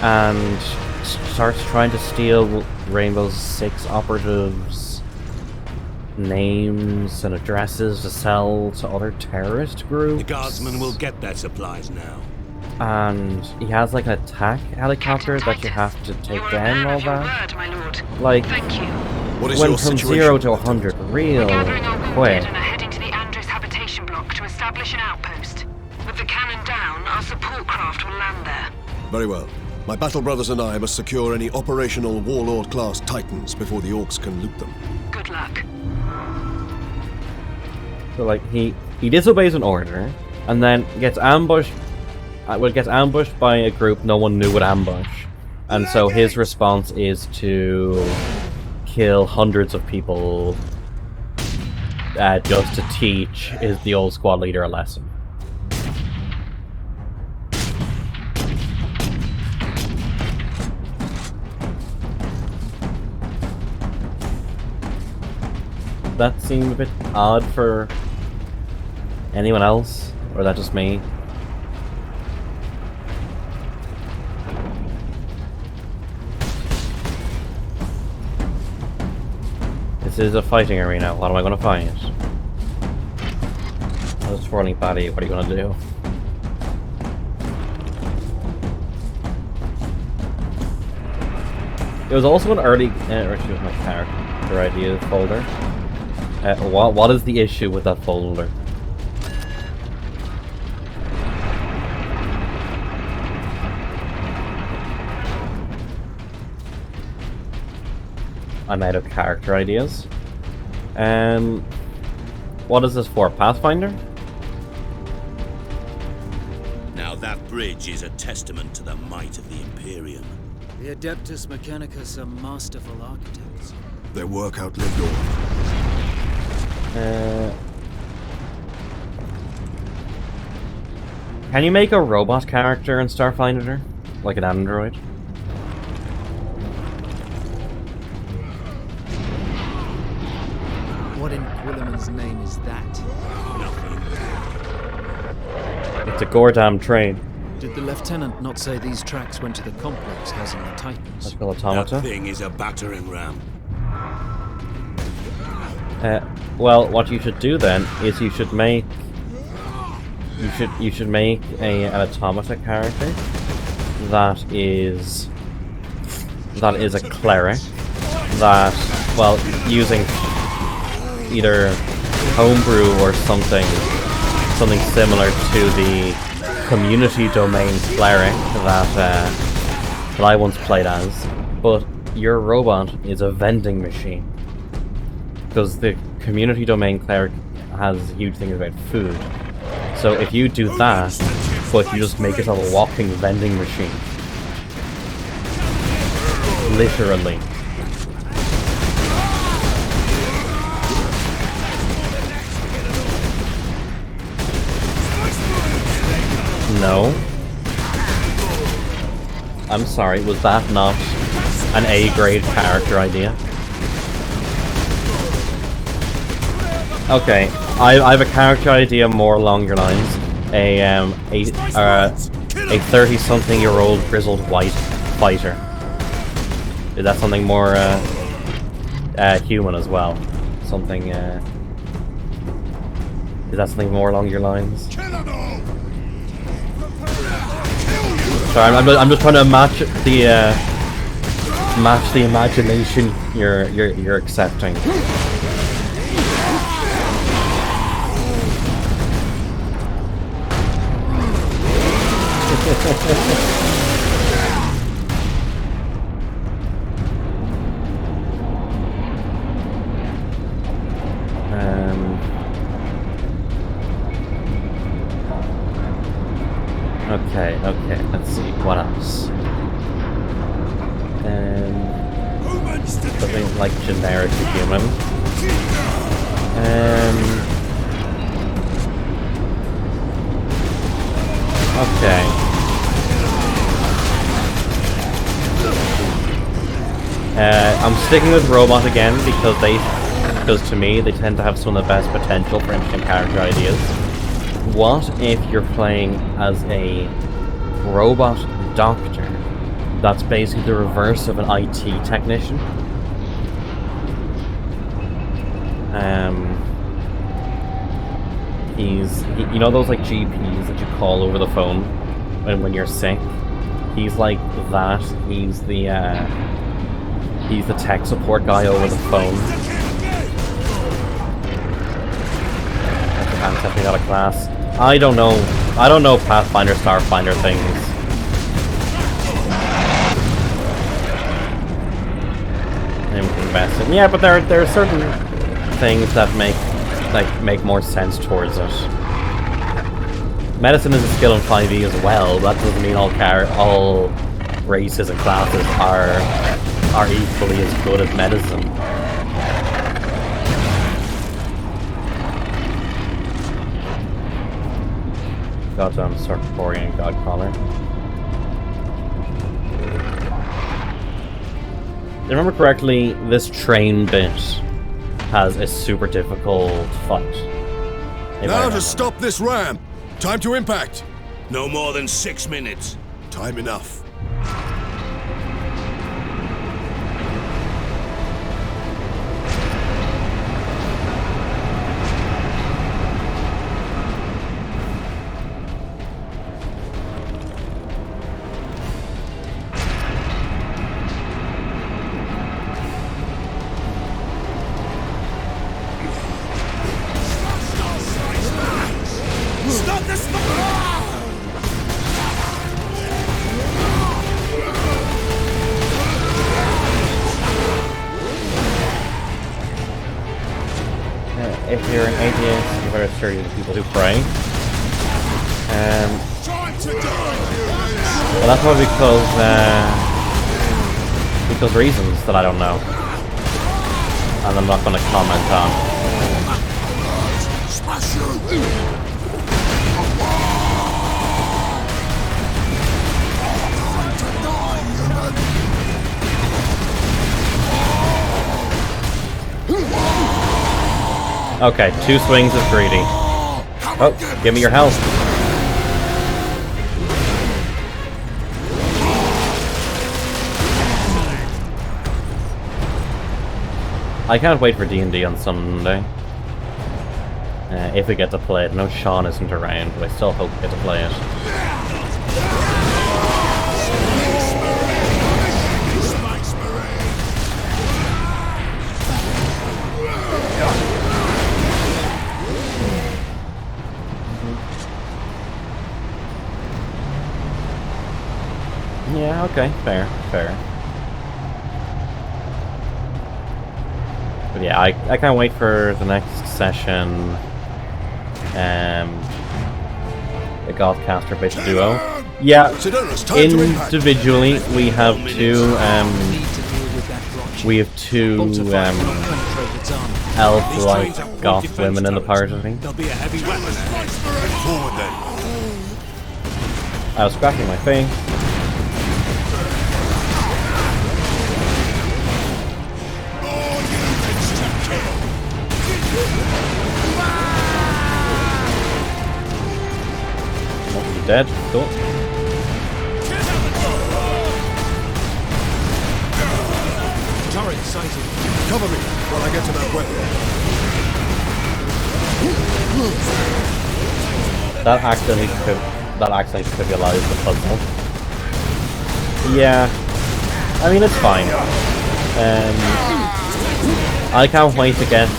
and starts trying to steal Rainbow Six operatives' names and addresses to sell to other terrorist groups. The guardsmen will get their supplies now. And he has like an attack helicopter that you have to take down and all that. Like, What is went your from situation, 0 to 100 real quick. And are heading to the Andres habitation block to establish an outpost. With the cannon down, our support craft will land there. Very well. My battle brothers and I must secure any operational Warlord-class Titans before the Orcs can loot them. Good luck. So like he disobeys an order, and then gets ambushed. Gets ambushed by a group no one knew would ambush, and so his response is to kill hundreds of people just to teach the old squad leader a lesson. That seemed a bit odd for anyone else, or that just me? This is a fighting arena. What am I going to fight? Oh, swirling body. What are you going to do? It was also an early issue with my character ideas folder. What is the issue with that folder? I'm out of character ideas. What is this for? Pathfinder? Now that bridge is a testament to the might of the Imperium. The Adeptus Mechanicus are masterful architects. Their work outlived all. Can you make a robot character in Starfinder? Like an android? What in Quilliman's name is that? It's a Gordam train. Did the lieutenant not say these tracks went to the complex housing the Titans? Automata. That thing is a battering ram. Well, what you should do then is you should make an automata character that is a cleric that, well, using either homebrew or something similar to the community domain cleric that I once played as, but your robot is a vending machine. Because the community domain cleric has huge things about food. So if you do that, but you just make yourself a walking vending machine. Literally. No. I'm sorry, was that not an A-grade character idea? Okay, I have a character idea more along your lines. A 30-something-year-old grizzled white fighter. Is that something more human as well? Something is that something more along your lines? Sorry, I'm just trying to match the imagination you're accepting. Okay, let's see, what else? Something like generic human. I'm sticking with robot again because to me they tend to have some of the best potential for interesting character ideas. What if you're playing as a robot doctor that's basically the reverse of an IT technician? You know those like GPs that you call over the phone when you're sick? He's like that. He's the tech support guy over the phone. I'm stepping out of class. I don't know Pathfinder, Starfinder things. Yeah, but there are certain things that make more sense towards it. Medicine is a skill in 5e as well. That doesn't mean all races and classes are equally as good at medicine. Goddamn Sartorian Godcaller. If I remember correctly, this train bit has a super difficult fight. Now to stop this ram! Time to impact! No more than 6 minutes. Time enough. If you're an atheist, you better study the people who pray. Well, that's probably because reasons that I don't know, and I'm not going to comment on. Okay, 2 swings of greedy. Oh, give me your health. I can't wait for D&D on Sunday. If we get to play it. I know Sean isn't around, but I still hope we get to play it. Yeah, okay, fair. But yeah, I can't wait for the next session. The Godcaster bitch duo. Yeah, individually we have two elf-like goth women in the party. I was scratching my face. Dead. Cool. Turret sighted. Cover me while I get to that weapon. That accidentally trivialized the puzzle. Yeah. I mean, it's fine. I can't wait to get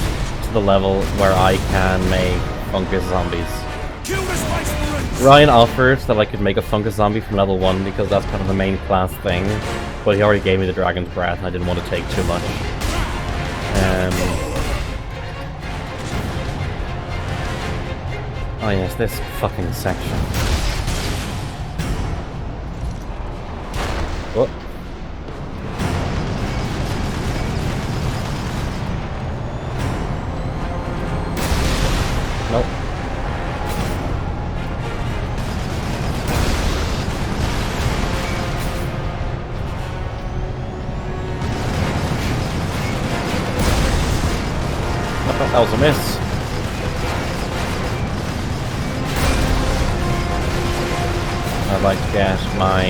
to the level where I can make fungus zombies. Ryan offered that I could make a fungus zombie from level 1 because that's kind of the main class thing, but he already gave me the dragon's breath and I didn't want to take too much. Oh yes, this fucking section. What? Nope. That was a miss. I'd like to get my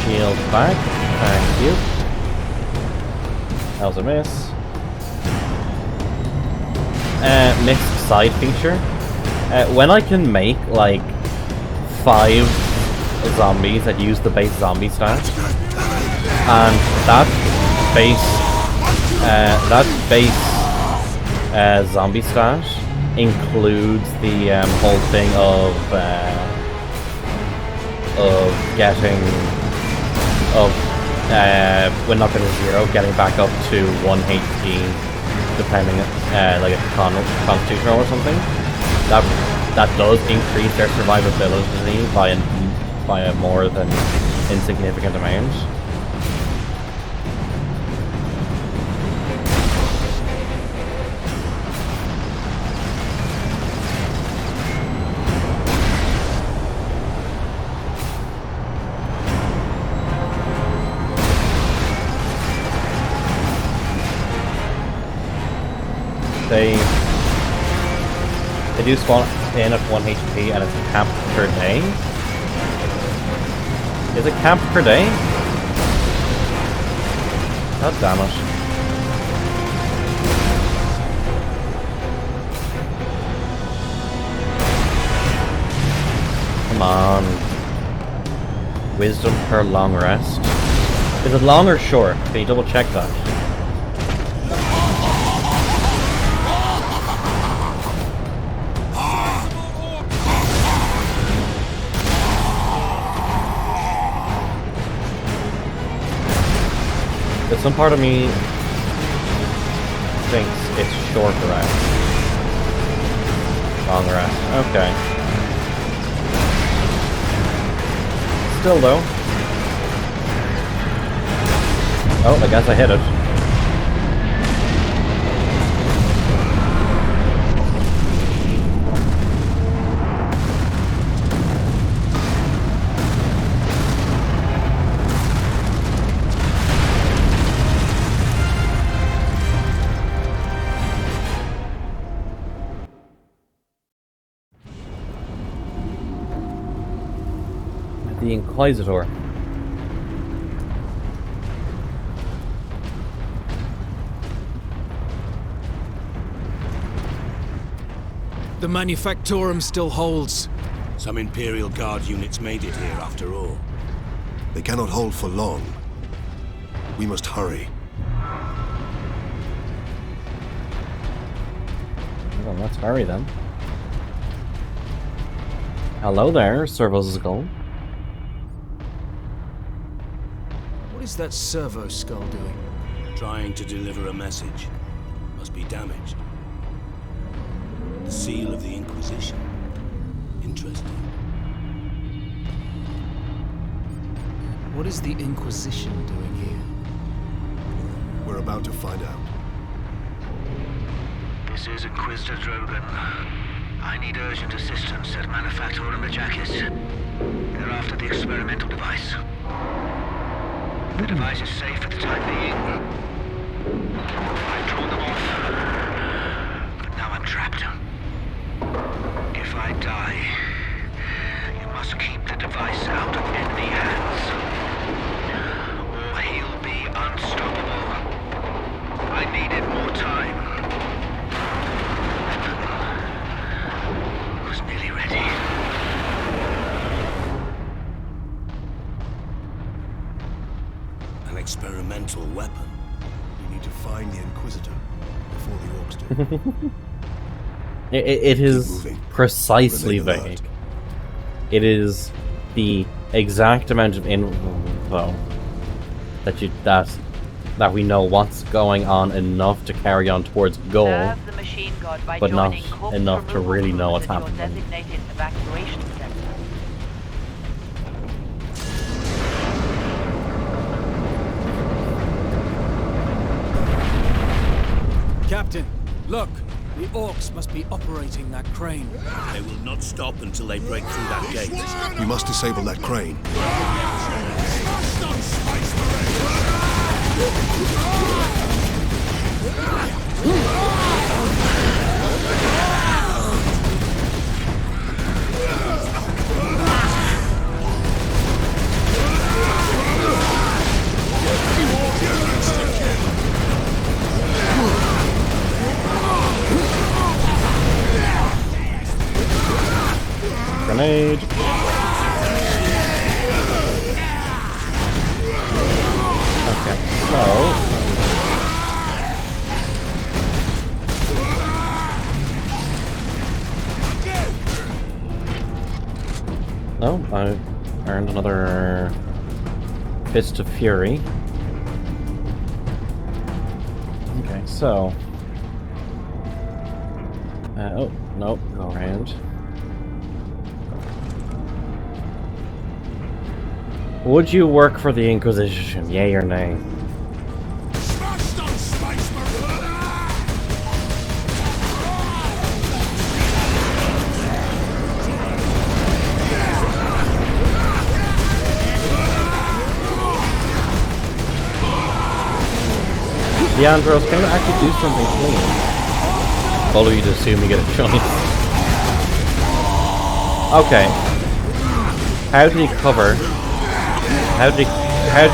shield back. Thank you. That was a miss. Mixed side feature. When I can make like 5 zombies that use the base zombie stat, and that base zombie stat includes the whole thing of when not getting 0, getting back up to 1 HP, depending like a constitution roll or something. That does increase their survivability by a more than insignificant amount. They do spawn in at 1 HP and it's capped per day. Is it capped per day? God damn it. Come on. Wisdom per long rest. Is it long or short? Can you double check that? But some part of me thinks it's short rest. Long rest. Okay. Still though. Oh, I guess I hit it. The Inquisitor. The Manufactorum still holds. Some Imperial Guard units made it here after all. They cannot hold for long. We must hurry. Well, let's hurry then. Hello there, Servo's Skull. What is that servo skull doing? Trying to deliver a message. Must be damaged. The seal of the Inquisition. Interesting. What is the Inquisition doing here? We're about to find out. This is Inquisitor Drogan. I need urgent assistance at Manufactorum Ajakis. They're after the experimental device. The device is safe for the time being. I've drawn them off, but now I'm trapped. If I die, you must keep the device out of enemy hands, or he'll be unstoppable. I needed more time. I was nearly ready. Experimental weapon. We need to find the Inquisitor before the orcs do. It is precisely vague. It is the exact amount of info that we know what's going on enough to carry on towards goal, but not enough to really know what's happening. Captain, look! The orcs must be operating that crane. They will not stop until they break through that gate. We must disable that crane. grenade. Okay, so... Oh, I earned another Fist of Fury. Okay, so... oh, nope, go around. Would you work for the Inquisition, yay or nay? Leandros, can you actually do something clean? Follow you to assume you get a choice. Okay. How did he cover? How did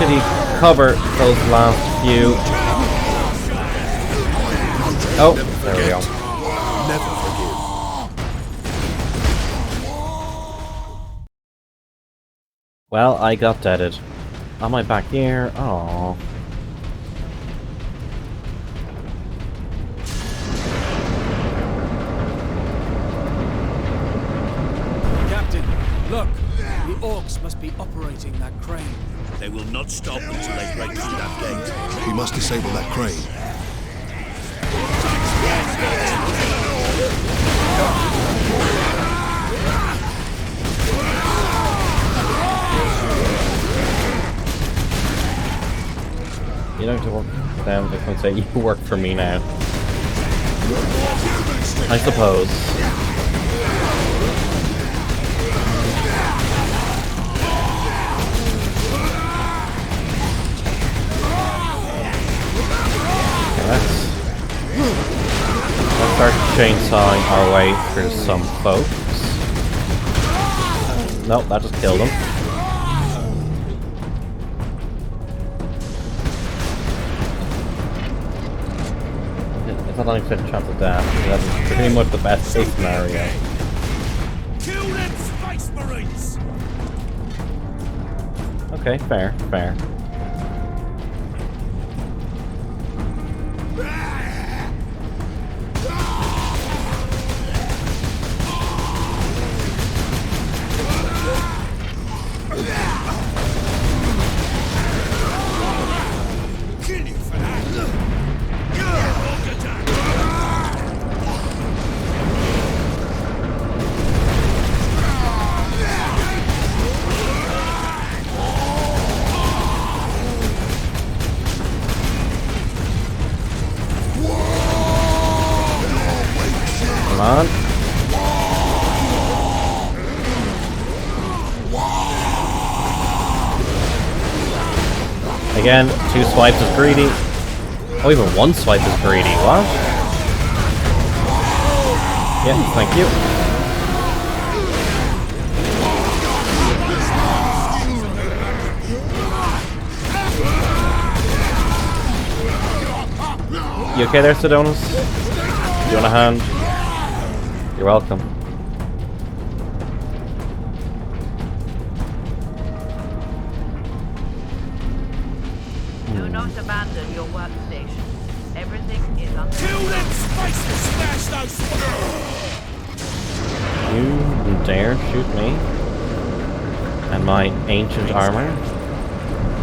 he cover those last few? Oh, there we go. Well, I got deaded. Am I back here? Oh. Look, the orcs must be operating that crane. They will not stop until they break through that gate. We must disable that crane. You don't have to work for them, they can say you work for me now. I suppose. Let's start chainsawing our way through some folks. Nope, that just killed him. It's not only 50 chance of death. That's pretty much the best case scenario. Kill them Space Marines! Okay, fair, fair. Come on. Again, 2 swipes is greedy. Oh, even 1 swipe is greedy. What? Yeah, thank you. You okay there, Sidonis? You want a hand? You're welcome. Do not abandon your workstation. Everything is under Kill them space to smash those. You dare shoot me? And my ancient armor?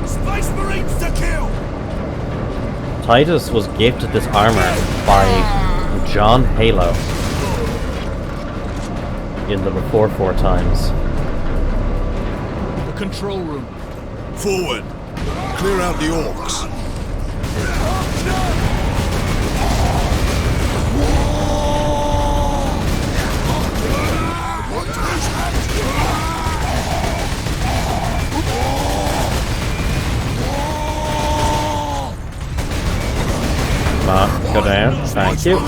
Space Marines to kill! Titus was gifted this armor by John Halo in the before 4 times. The control room. Forward! Clear out the orcs. Come on, go down. Thank you.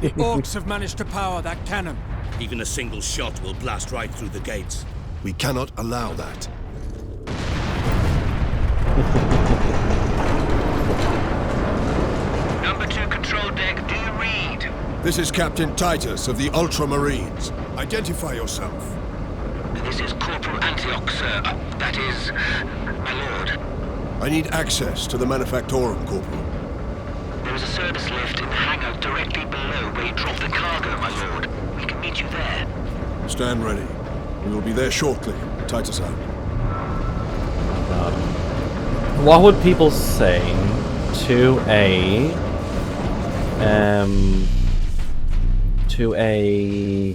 The orcs have managed to power that cannon. Even a single shot will blast right through the gates. We cannot allow that. Number 2 control deck, do you read? This is Captain Titus of the Ultramarines. Identify yourself. This is Corporal Antioch, sir. That is, my lord. I need access to the Manufactorum, Corporal. There is a service lift in the hangar directly below where you drop the cargo, my lord. We can meet you there. Stand ready. We will be there shortly. Titus out. What would people say to a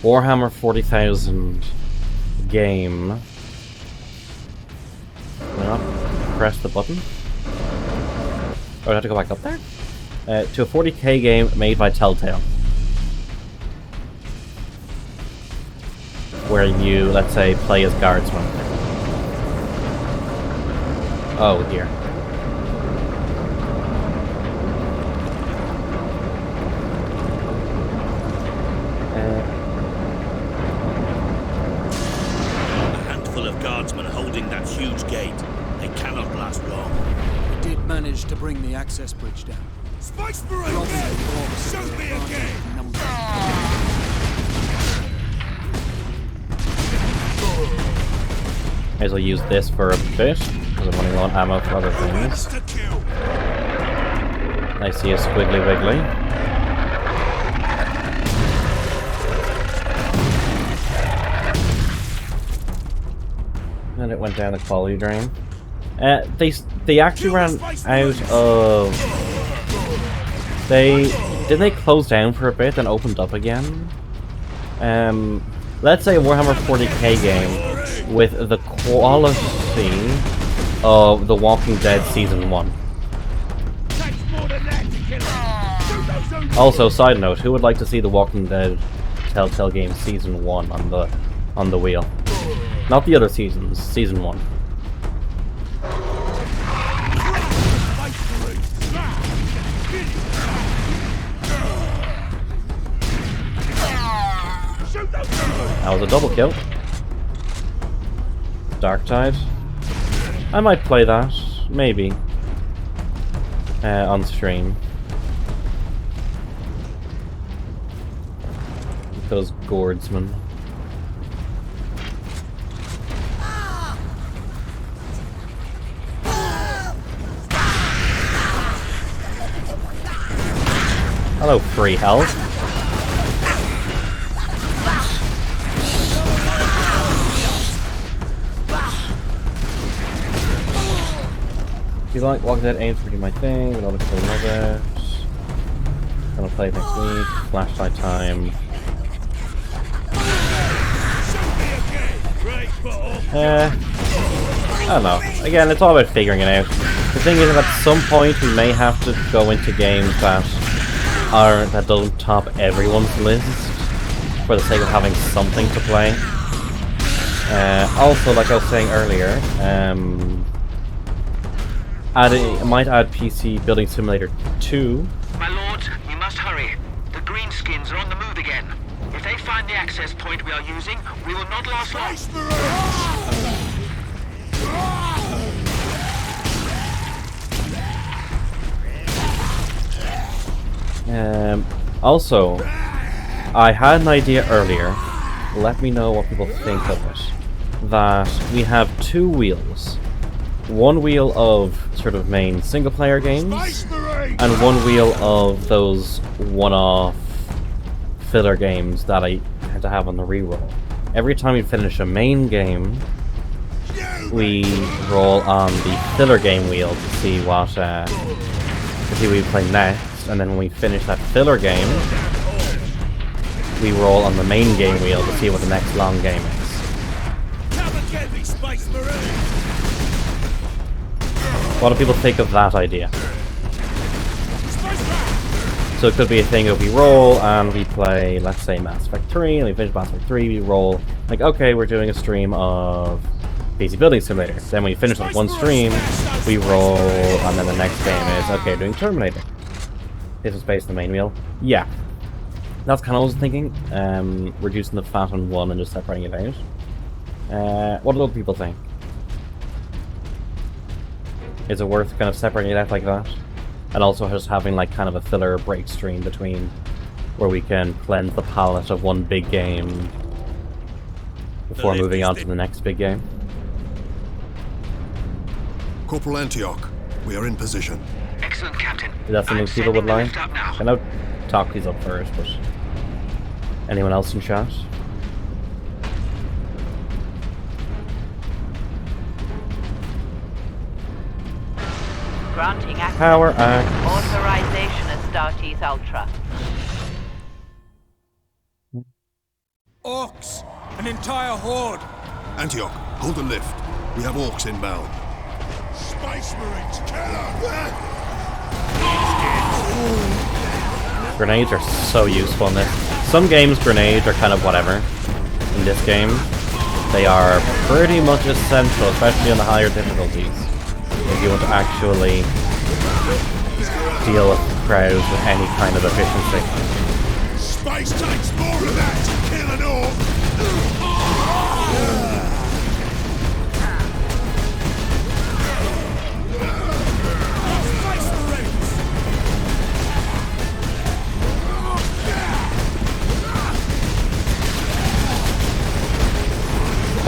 Warhammer 40,000 game? No, press the button. Oh, I have to go back up there? To a 40k game made by Telltale. Where you, let's say, play as guardsmen. Oh, here. A handful of guardsmen holding that huge gate. They cannot last long. We did manage to bring the access bridge down. Spice Marine! Shoot me again! May as well use this for a bit, because I'm running low on ammo for other things. I see a squiggly wiggly. And it went down the quality drain. They actually ran out of... Didn't they close down for a bit and opened up again? Let's say a Warhammer 40k game with the quality of The Walking Dead Season 1. Also, side note, who would like to see The Walking Dead Telltale game Season 1 on the wheel? Not the other seasons, Season 1. That was a double kill. Dark Tide. I might play that, maybe, on stream. Those Gourdsmen. Hello, free health. If you like Walking Dead, aim for my thing, but I'll love it. Gonna play it next week. Flashlight time. I don't know. Again, it's all about figuring it out. The thing is that at some point we may have to go into games that don't top everyone's list for the sake of having something to play. Also, like I was saying earlier, I might add PC Building Simulator 2. My lords, you must hurry. The greenskins are on the move again. If they find the access point we are using, we will not last long. Also, I had an idea earlier. Let me know what people think of it. That we have two wheels. One wheel of sort of main single-player games, and one wheel of those one-off filler games that I had to have on the reroll. Every time we finish a main game, we roll on the filler game wheel to see what we play next, and then when we finish that filler game, we roll on the main game wheel to see what the next long game is. What do people think of that idea? So it could be a thing of we roll and we play, let's say, Mass Effect 3, and we finish Mass Effect 3, we roll, like, okay, we're doing a stream of PC Building Simulator. Then when we finish that one stream, we roll, and then the next game is, okay, we're doing Terminator. This is based on the main wheel. Yeah. That's kind of what I was thinking. Reducing the fat on one and just separating it out. What do other people think? Is it worth kind of separating it out like that? And also just having like kind of a filler break stream between where we can cleanse the palate of one big game before moving on to the next big game. Corporal Antioch, we are in position. Excellent, Captain. Is that something people would like? I know Talkie's up first, but anyone else in chat? Granting access. Power Act. Authorization Astartes Ultra. Orcs! An entire horde! Antioch, hold the lift. We have orcs inbound. Space Marines, killer! Grenades are so useful in this. Some games, grenades are kind of whatever. In this game, they are pretty much essential, especially on the higher difficulties. If you want to actually deal with crowds with any kind of efficiency. Space takes more of that to kill an orc!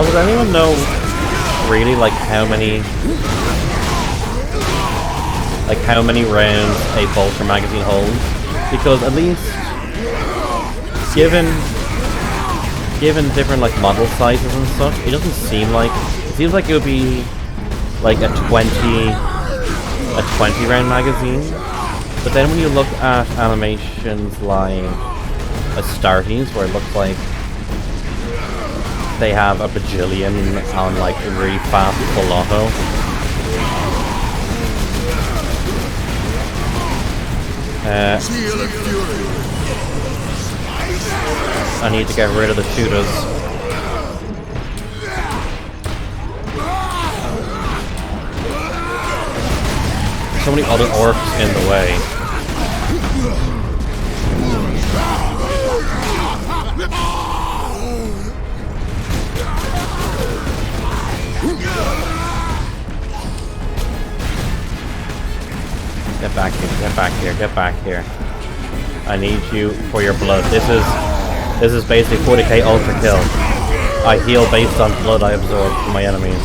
Oh, does anyone know really like how many rounds a bolter magazine holds? Because at least given different like model sizes and stuff, it doesn't seem like it seems like it would be like a 20 round magazine. But then when you look at animations like Astartes, where it looks like they have a bajillion on like a really fast full auto. I need to get rid of the shooters. So many other orcs in the way. Get back here, get back here, get back here. I need you for your blood. This is basically 40k ultra kill. I heal based on blood I absorb from my enemies.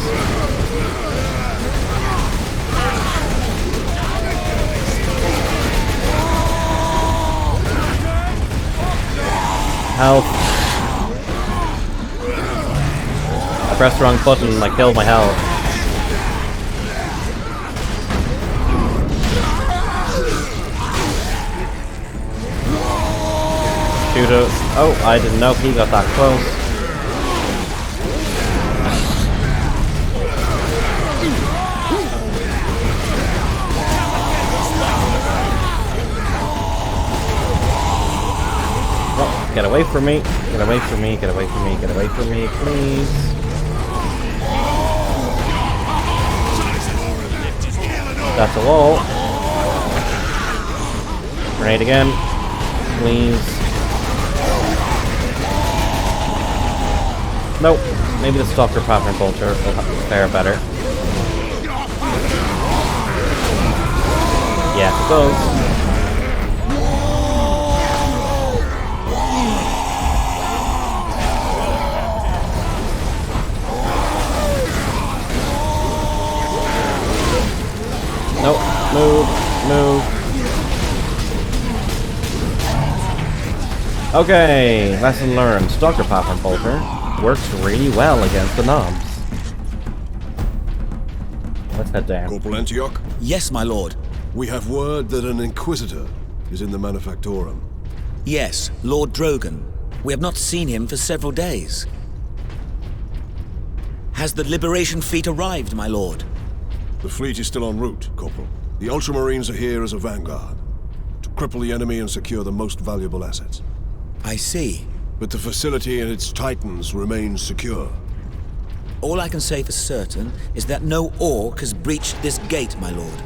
Help. I pressed the wrong button and I killed my health. Shooter. Oh, I didn't know he got that close. Oh, get away from me. Get away from me. Get away from me. Get away from me, please. That's a wall. Grenade again. Please. Nope. Maybe the Stalker Pattern Bolter will fare better. Yes, it does. Nope. Move. Move. Okay. Lesson learned. Stalker Pattern Bolter works really well against the knobs. Let's head down. Corporal Antioch? Yes, my lord. We have word that an Inquisitor is in the Manufactorum. Yes, Lord Drogon. We have not seen him for several days. Has the Liberation Fleet arrived, my lord? The fleet is still en route, Corporal. The Ultramarines are here as a vanguard, to cripple the enemy and secure the most valuable assets. I see. But the facility and its titans remain secure. All I can say for certain is that no orc has breached this gate, my lord.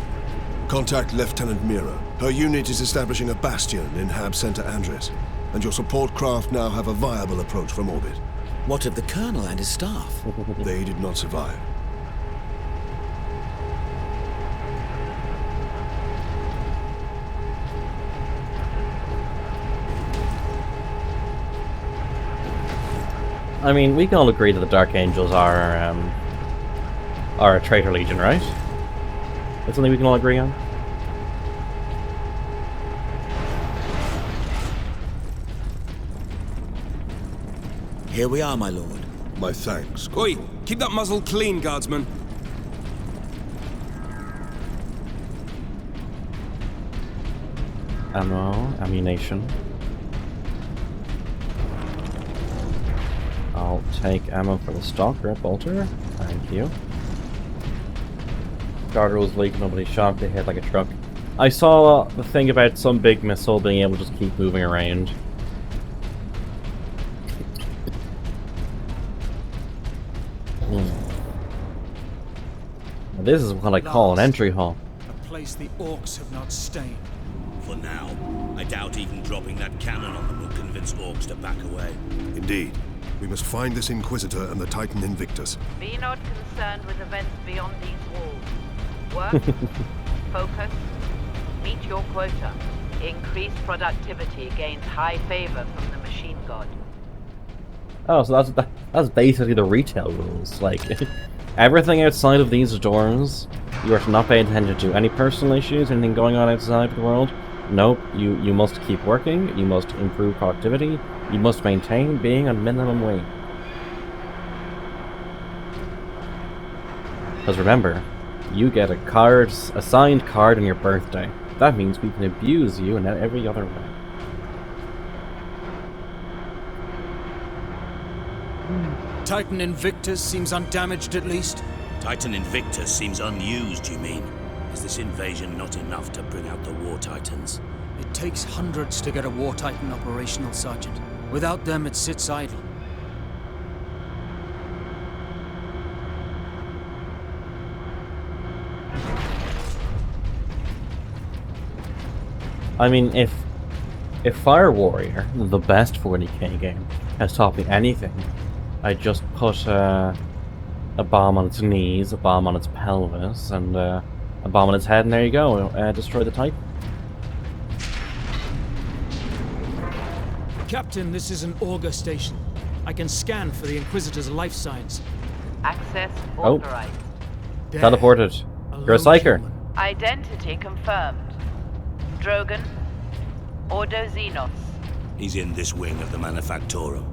Contact Lieutenant Mira. Her unit is establishing a bastion in Hab Center Andres, and your support craft now have a viable approach from orbit. What of the Colonel and his staff? They did not survive. I mean, we can all agree that the Dark Angels are a traitor legion, right? That's something we can all agree on? Here we are, my lord. My thanks. Oi, keep that muzzle clean, guardsman. Ammo, ammunition. I'll take ammo for the stalker, bolter. Thank you. Starter was weak, nobody shocked, they hit like a truck. I saw the thing about some big missile being able to just keep moving around. This is what I call an entry hall. A place the orcs have not stayed. For now. I doubt even dropping that cannon on them will convince orcs to back away. Indeed. We must find this Inquisitor and the Titan Invictus. Be not concerned with events beyond these walls. Work, focus, meet your quota. Increased productivity gains high favor from the machine god. Oh, so that's basically the retail rules. Like, everything outside of these doors, you are to not pay attention to. Any personal issues, anything going on outside of the world, nope. You must keep working, you must improve productivity, you must maintain being on minimum wage. Because remember, you get a signed card on your birthday. That means we can abuse you in every other way. Titan Invictus seems undamaged at least. Titan Invictus seems unused, you mean? Is this invasion not enough to bring out the War Titans? It takes hundreds to get a War Titan operational, Sergeant. Without them, it sits idle. I mean, if Fire Warrior, the best 40k game, has taught me anything, I just put a bomb on its knees, a bomb on its pelvis, and a bomb on its head, and there you go. Destroy the Titan. Captain, this is an auger station. I can scan for the Inquisitor's life signs. Access authorized. Oh. Teleported. You're a psyker. Identity confirmed. Drogon, Ordo Xenos. He's in this wing of the Manufactorum.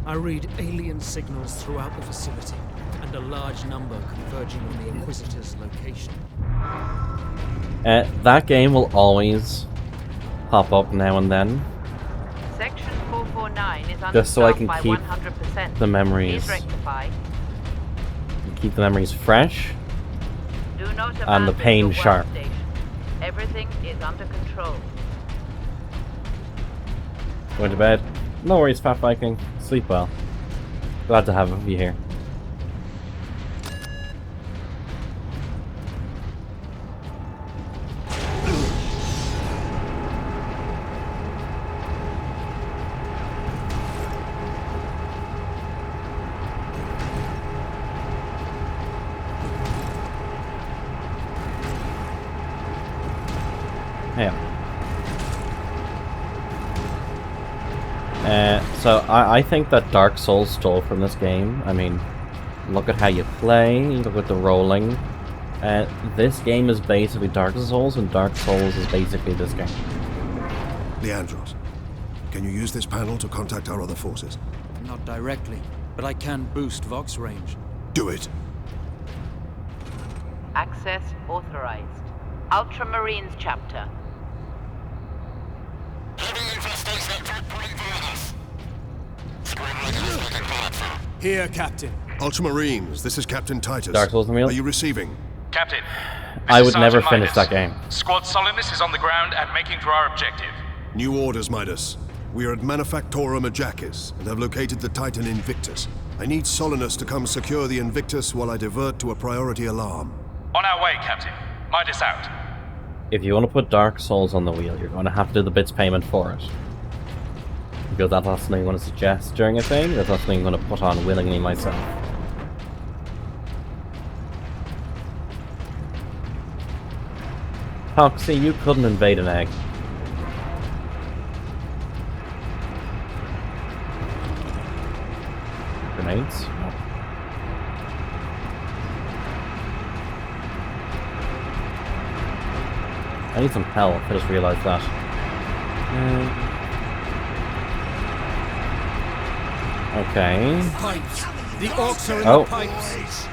I read alien signals throughout the facility, and a large number converging on the Inquisitor's location. That game will always pop up now and then. Section 449 is just so I can by keep 100%. the memories. Keep the memories fresh. Do not and the pain sharp. Station. Everything is under control. Going to bed. No worries, Fat Viking. Sleep well. Glad to have you here. So I think that Dark Souls stole from this game. I mean, look at how you play, look at the rolling. This game is basically Dark Souls, and Dark Souls is basically this game. Leandros, can you use this panel to contact our other forces? Not directly, but I can boost Vox range. Do it. Access authorized. Ultramarines chapter. Here, Captain. Ultramarines, this is Captain Titus. Dark Souls and Are you receiving? Captain. I would never finish that game. Squad Solidus is on the ground and making for our objective. New orders, Midas. We are at Manufactorum Ajakis and have located the Titan Invictus. I need Solinus to come secure the Invictus while I divert to a priority alarm. On our way, Captain. Midas out. If you want to put Dark Souls on the wheel, you're going to have to do the bits payment for it. Because that's not something I'm going to suggest during a thing, that's not something I'm going to put on willingly myself. Foxy, you couldn't invade an egg. grenades? No. I need some help, I just realized that. Okay. Pipes! The orcs are in Oh. the pipes!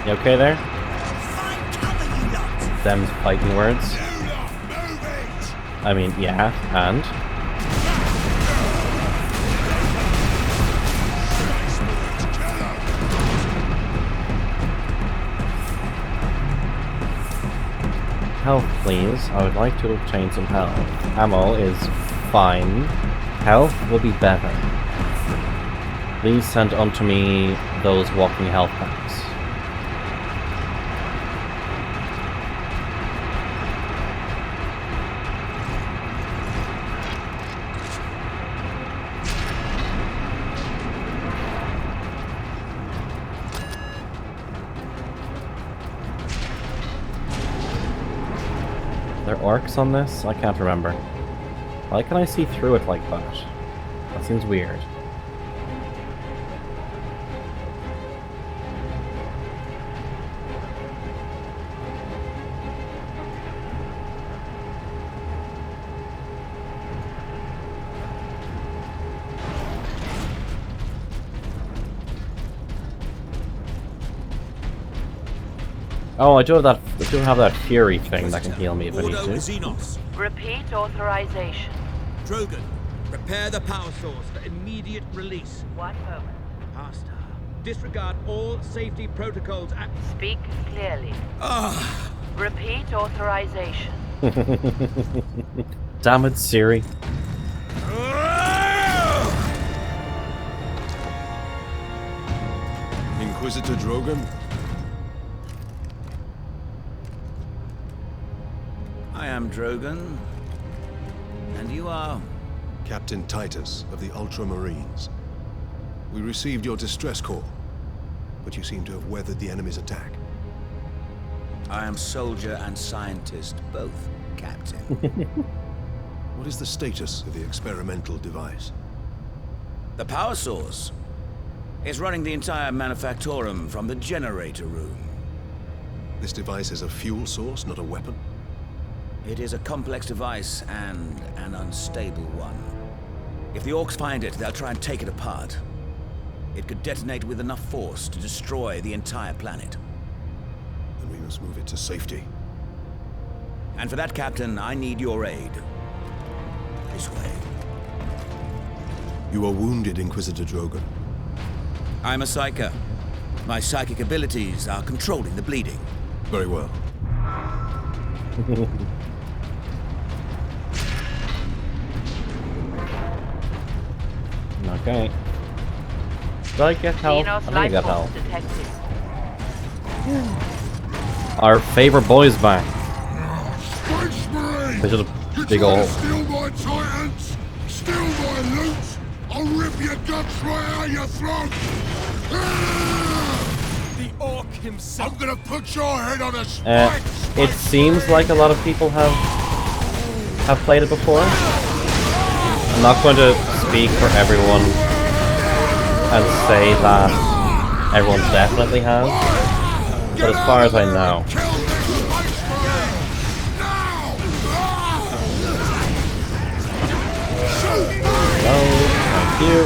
You okay there? Them's fighting words. I mean, yeah, and? Health, please. I would like to obtain some health. Ammo is fine. Health will be better. Please send unto me those walking health packs. Are there orcs on this? I can't remember. Why can I see through it like that? That seems weird. Oh, I do have that fury thing that can heal me if I need to. Repeat authorization. Drogon, prepare the power source for immediate release. One moment. Master, disregard all safety protocols and... Speak clearly. Repeat authorization. Damn it, Siri. Inquisitor Drogon? I am Drogon. And you are? Captain Titus of the Ultramarines. We received your distress call, but you seem to have weathered the enemy's attack. I am soldier and scientist, both, Captain. What is the status of the experimental device? The power source is running the entire manufactorum from the generator room. This device is a fuel source, not a weapon? It is a complex device and an unstable one. If the orcs find it, they'll try and take it apart. It could detonate with enough force to destroy the entire planet. Then we must move it to safety. And for that, Captain, I need your aid. This way. You are wounded, Inquisitor Drogon. I'm a psyker. My psychic abilities are controlling the bleeding. Very well. Okay. Did I get help? I think I got help. Our favorite boy's back. They just big ol'. Steal my titans! Steal my loot! I'll rip your guts right out your throat! The orc himself. I'm gonna put your head on a spike! It seems like a lot of people have played it before. I'm not going to speak for everyone and say that everyone definitely has, but as far as I know. Hello, thank you.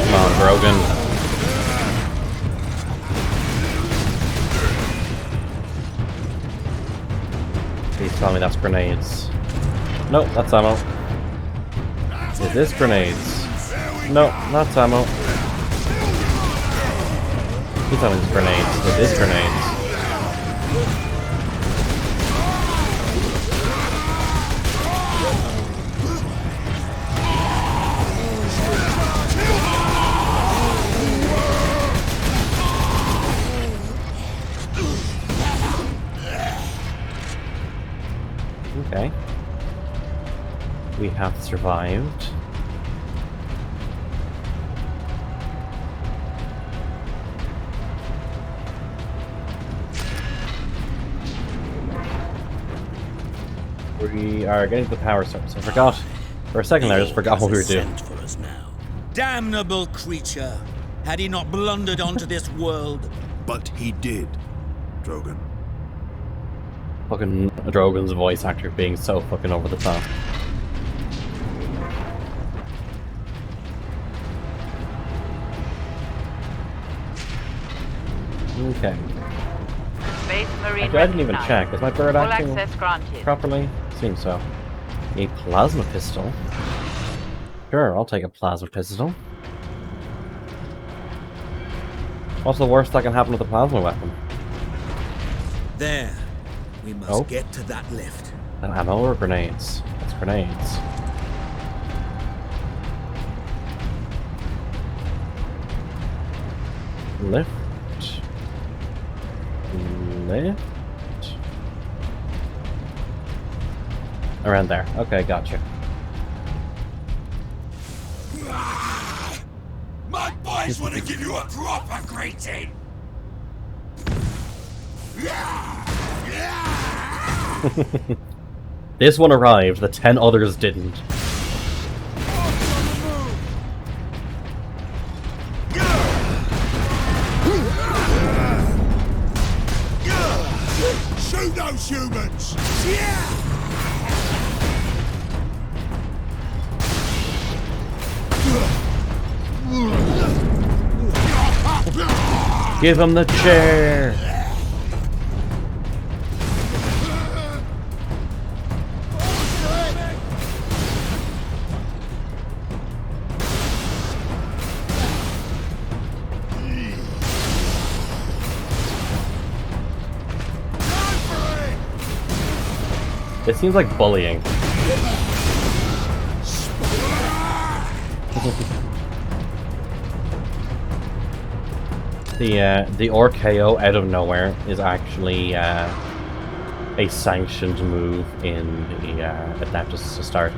Come on, Brogan. Please tell me that's grenades. Nope, that's ammo. Is this grenades? Nope, that's ammo. Please tell me it's grenades. It is grenades. Okay. We have survived. We are getting to the power source. I forgot. For a second there, I just forgot what we were doing. For us now. Damnable creature! Had he not blundered onto this world? But he did, Drogon. Fucking Drogon's voice actor being so fucking over the top. Okay. Space Marine I didn't even recognized. check. Is my bird Full acting access granted. properly? Seems so. A plasma pistol. Sure, I'll take a plasma pistol. What's the worst that can happen with a plasma weapon? There. We must get to that lift. An ammo or grenades? It's grenades. Lift. Lift. Around there. Okay, gotcha. My boys want to give you a proper greeting! This one arrived, the 10 others didn't. Shoot those humans! Give him the chair! It seems like bullying. The RKO out of nowhere is actually a sanctioned move in the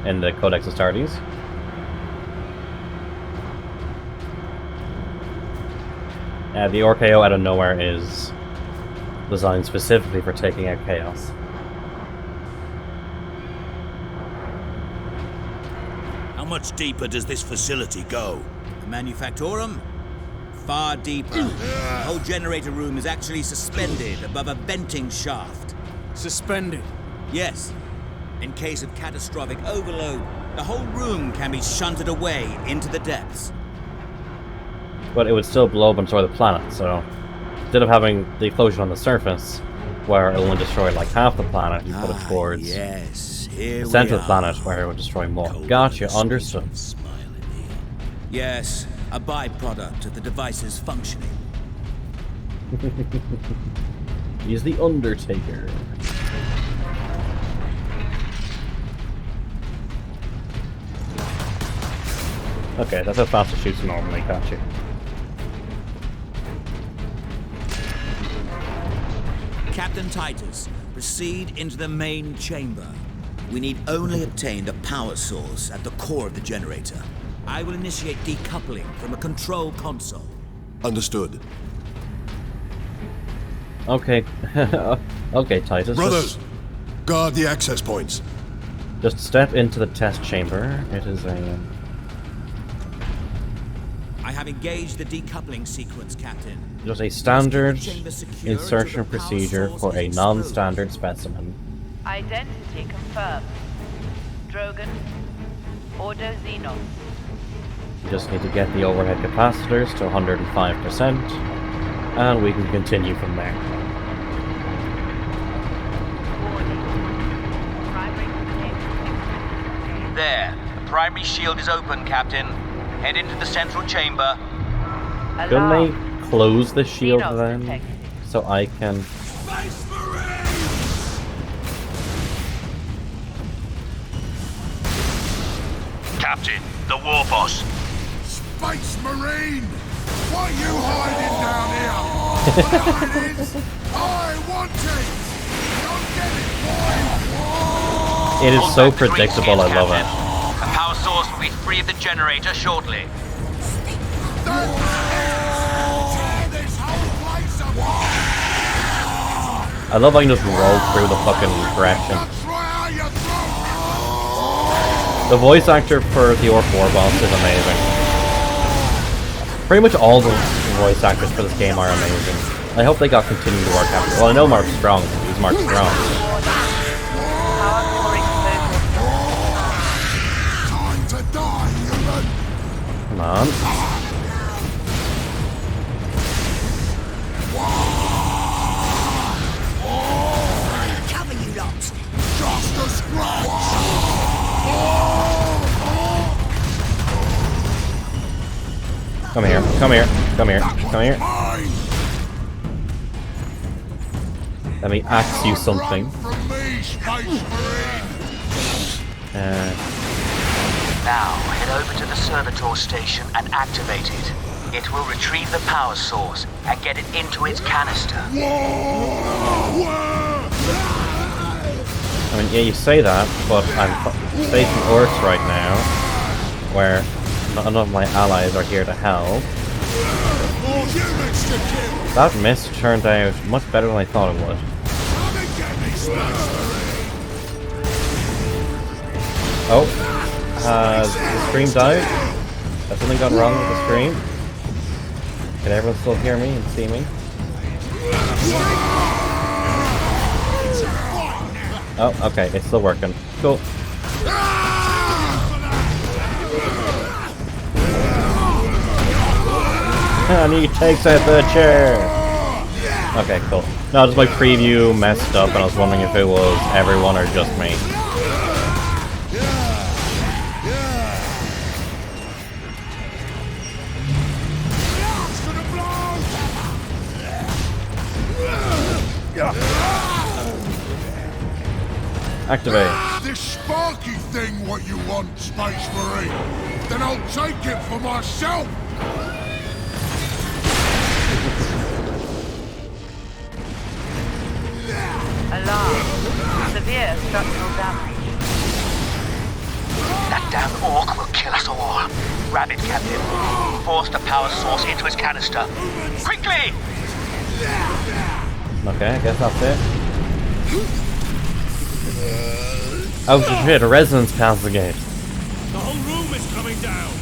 in the Codex Astartes. The RKO out of nowhere is designed specifically for taking out chaos. How much deeper does this facility go? The Manufactorum? Far deeper. The whole generator room is actually suspended above a venting shaft. Suspended? Yes. In case of catastrophic overload, the whole room can be shunted away into the depths. But it would still blow up and destroy the planet, so instead of having the explosion on the surface, where it will only destroy like half the planet, you put it towards the center of the planet, where it would destroy more. Gotcha, understood. Yes, a byproduct of the device's functioning. He's the Undertaker. Okay, that's how fast it shoots normally, gotcha. Captain Titus, proceed into the main chamber. We need only obtain the power source at the core of the generator. I will initiate decoupling from a control console. Understood. Okay. Okay, Titus. Brothers, guard the access points. Just step into the test chamber. It is a... I have engaged the decoupling sequence, Captain. Just a standard insertion procedure for a non-standard specimen. Identity confirmed. Drogon. Ordo Xenos. You just need to get the overhead capacitors to 105%, and we can continue from there. There. The primary shield is open, Captain. Head into the central chamber. Couldn't they close the shield then? So I can... Captain, the war boss. Space Marine! What are you hiding down here? I want it! Don't get it, boy! It is so predictable, I love it. The power source will be free of the generator shortly. I love how you can just roll through the fucking direction. The voice actor for the Orc War boss is amazing. Pretty much all the voice actors for this game are amazing. I hope they got continued to work after. Well, I know Mark Strong. He's Mark Strong. Come on. Cover you lot. Just a scratch. Come here, come here, come here, come here. Let me ask you something. Now, head over to the servitor station and activate it. It will retrieve the power source and get it into its canister. I mean, yeah, you say that, but I'm facing Orcs right now, where none of my allies are here to help. That miss turned out much better than I thought it would. Oh, has the stream died? Has something gone wrong with the stream? Can everyone still hear me and see me? Oh, okay, it's still working. Cool. And he takes out the chair! Okay, cool. No, just my preview messed up and I was wondering if it was everyone or just me. Activate. This sparky thing what you want, Space Marine? Then I'll take it for myself! Alarm. Severe structural damage. That damn orc will kill us all. Grab it, Captain. Force the power source into its canister. Quickly! Okay, I guess that's it. Oh shit, a resonance past the gate. The whole room is coming down.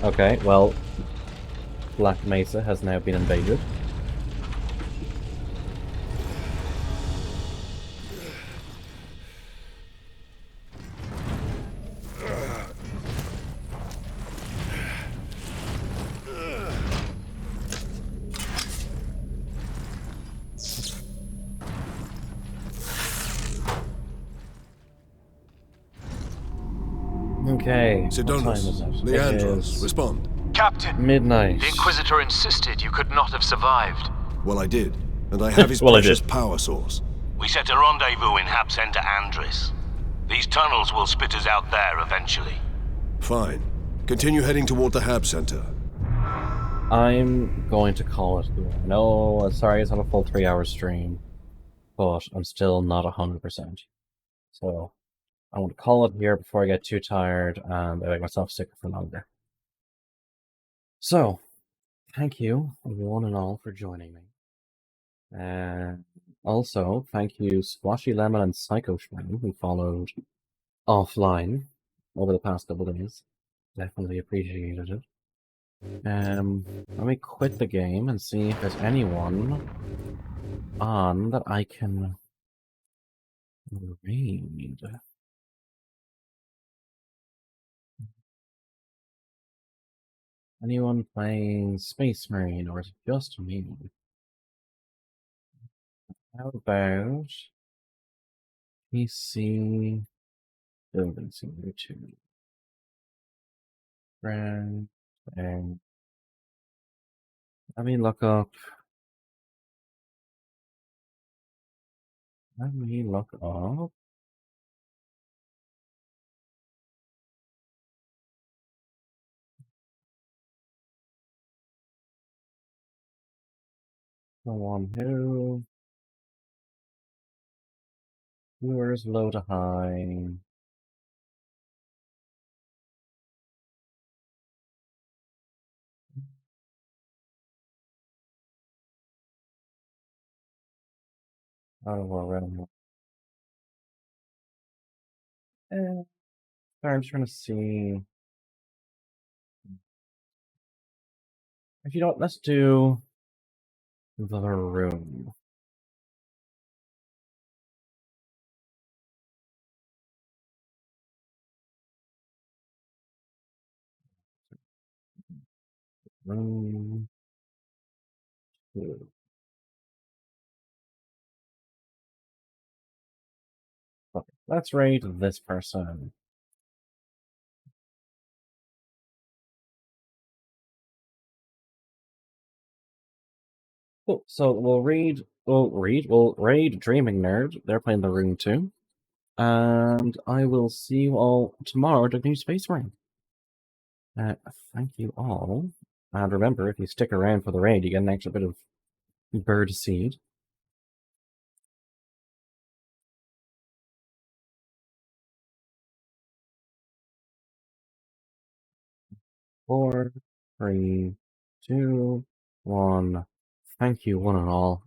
Okay, well, Black Mesa has now been invaded. Okay, what time is it? Leandros, respond. Captain! Midnight. The Inquisitor insisted you could not have survived. Well, I did. And I have his Well, I precious did. power source. We set a rendezvous in Hab Center Andris. These tunnels will spit us out there eventually. Fine. Continue heading toward the Hab Center. I'm going to call it here. No, sorry, it's on a full 3-hour stream, but I'm still not 100%. So, I want to call it here before I get too tired and I make myself sick for longer. So, thank you, one and all, for joining me. And also, thank you, Squashy Lemon and Psycho Shrimp, who followed offline over the past couple days. Definitely appreciated it. Let me quit the game and see if there's anyone on that I can read. Anyone playing Space Marine, or is it just me? How about PC Building Simulator 2? Brand, and let me look up. Let me look up. The one who. Viewers low to high. Oh, well, Sorry, I'm just trying to see. If you don't, let's do the room. Room 2. Okay, let's raid this person. Cool. So we'll raid Dreaming Nerd. They're playing the room 2. And I will see you all tomorrow at the new Space Marine. Thank you all. And remember, if you stick around for the raid, you get an extra bit of bird seed. Four, 3, 2, 1. Thank you, one and all.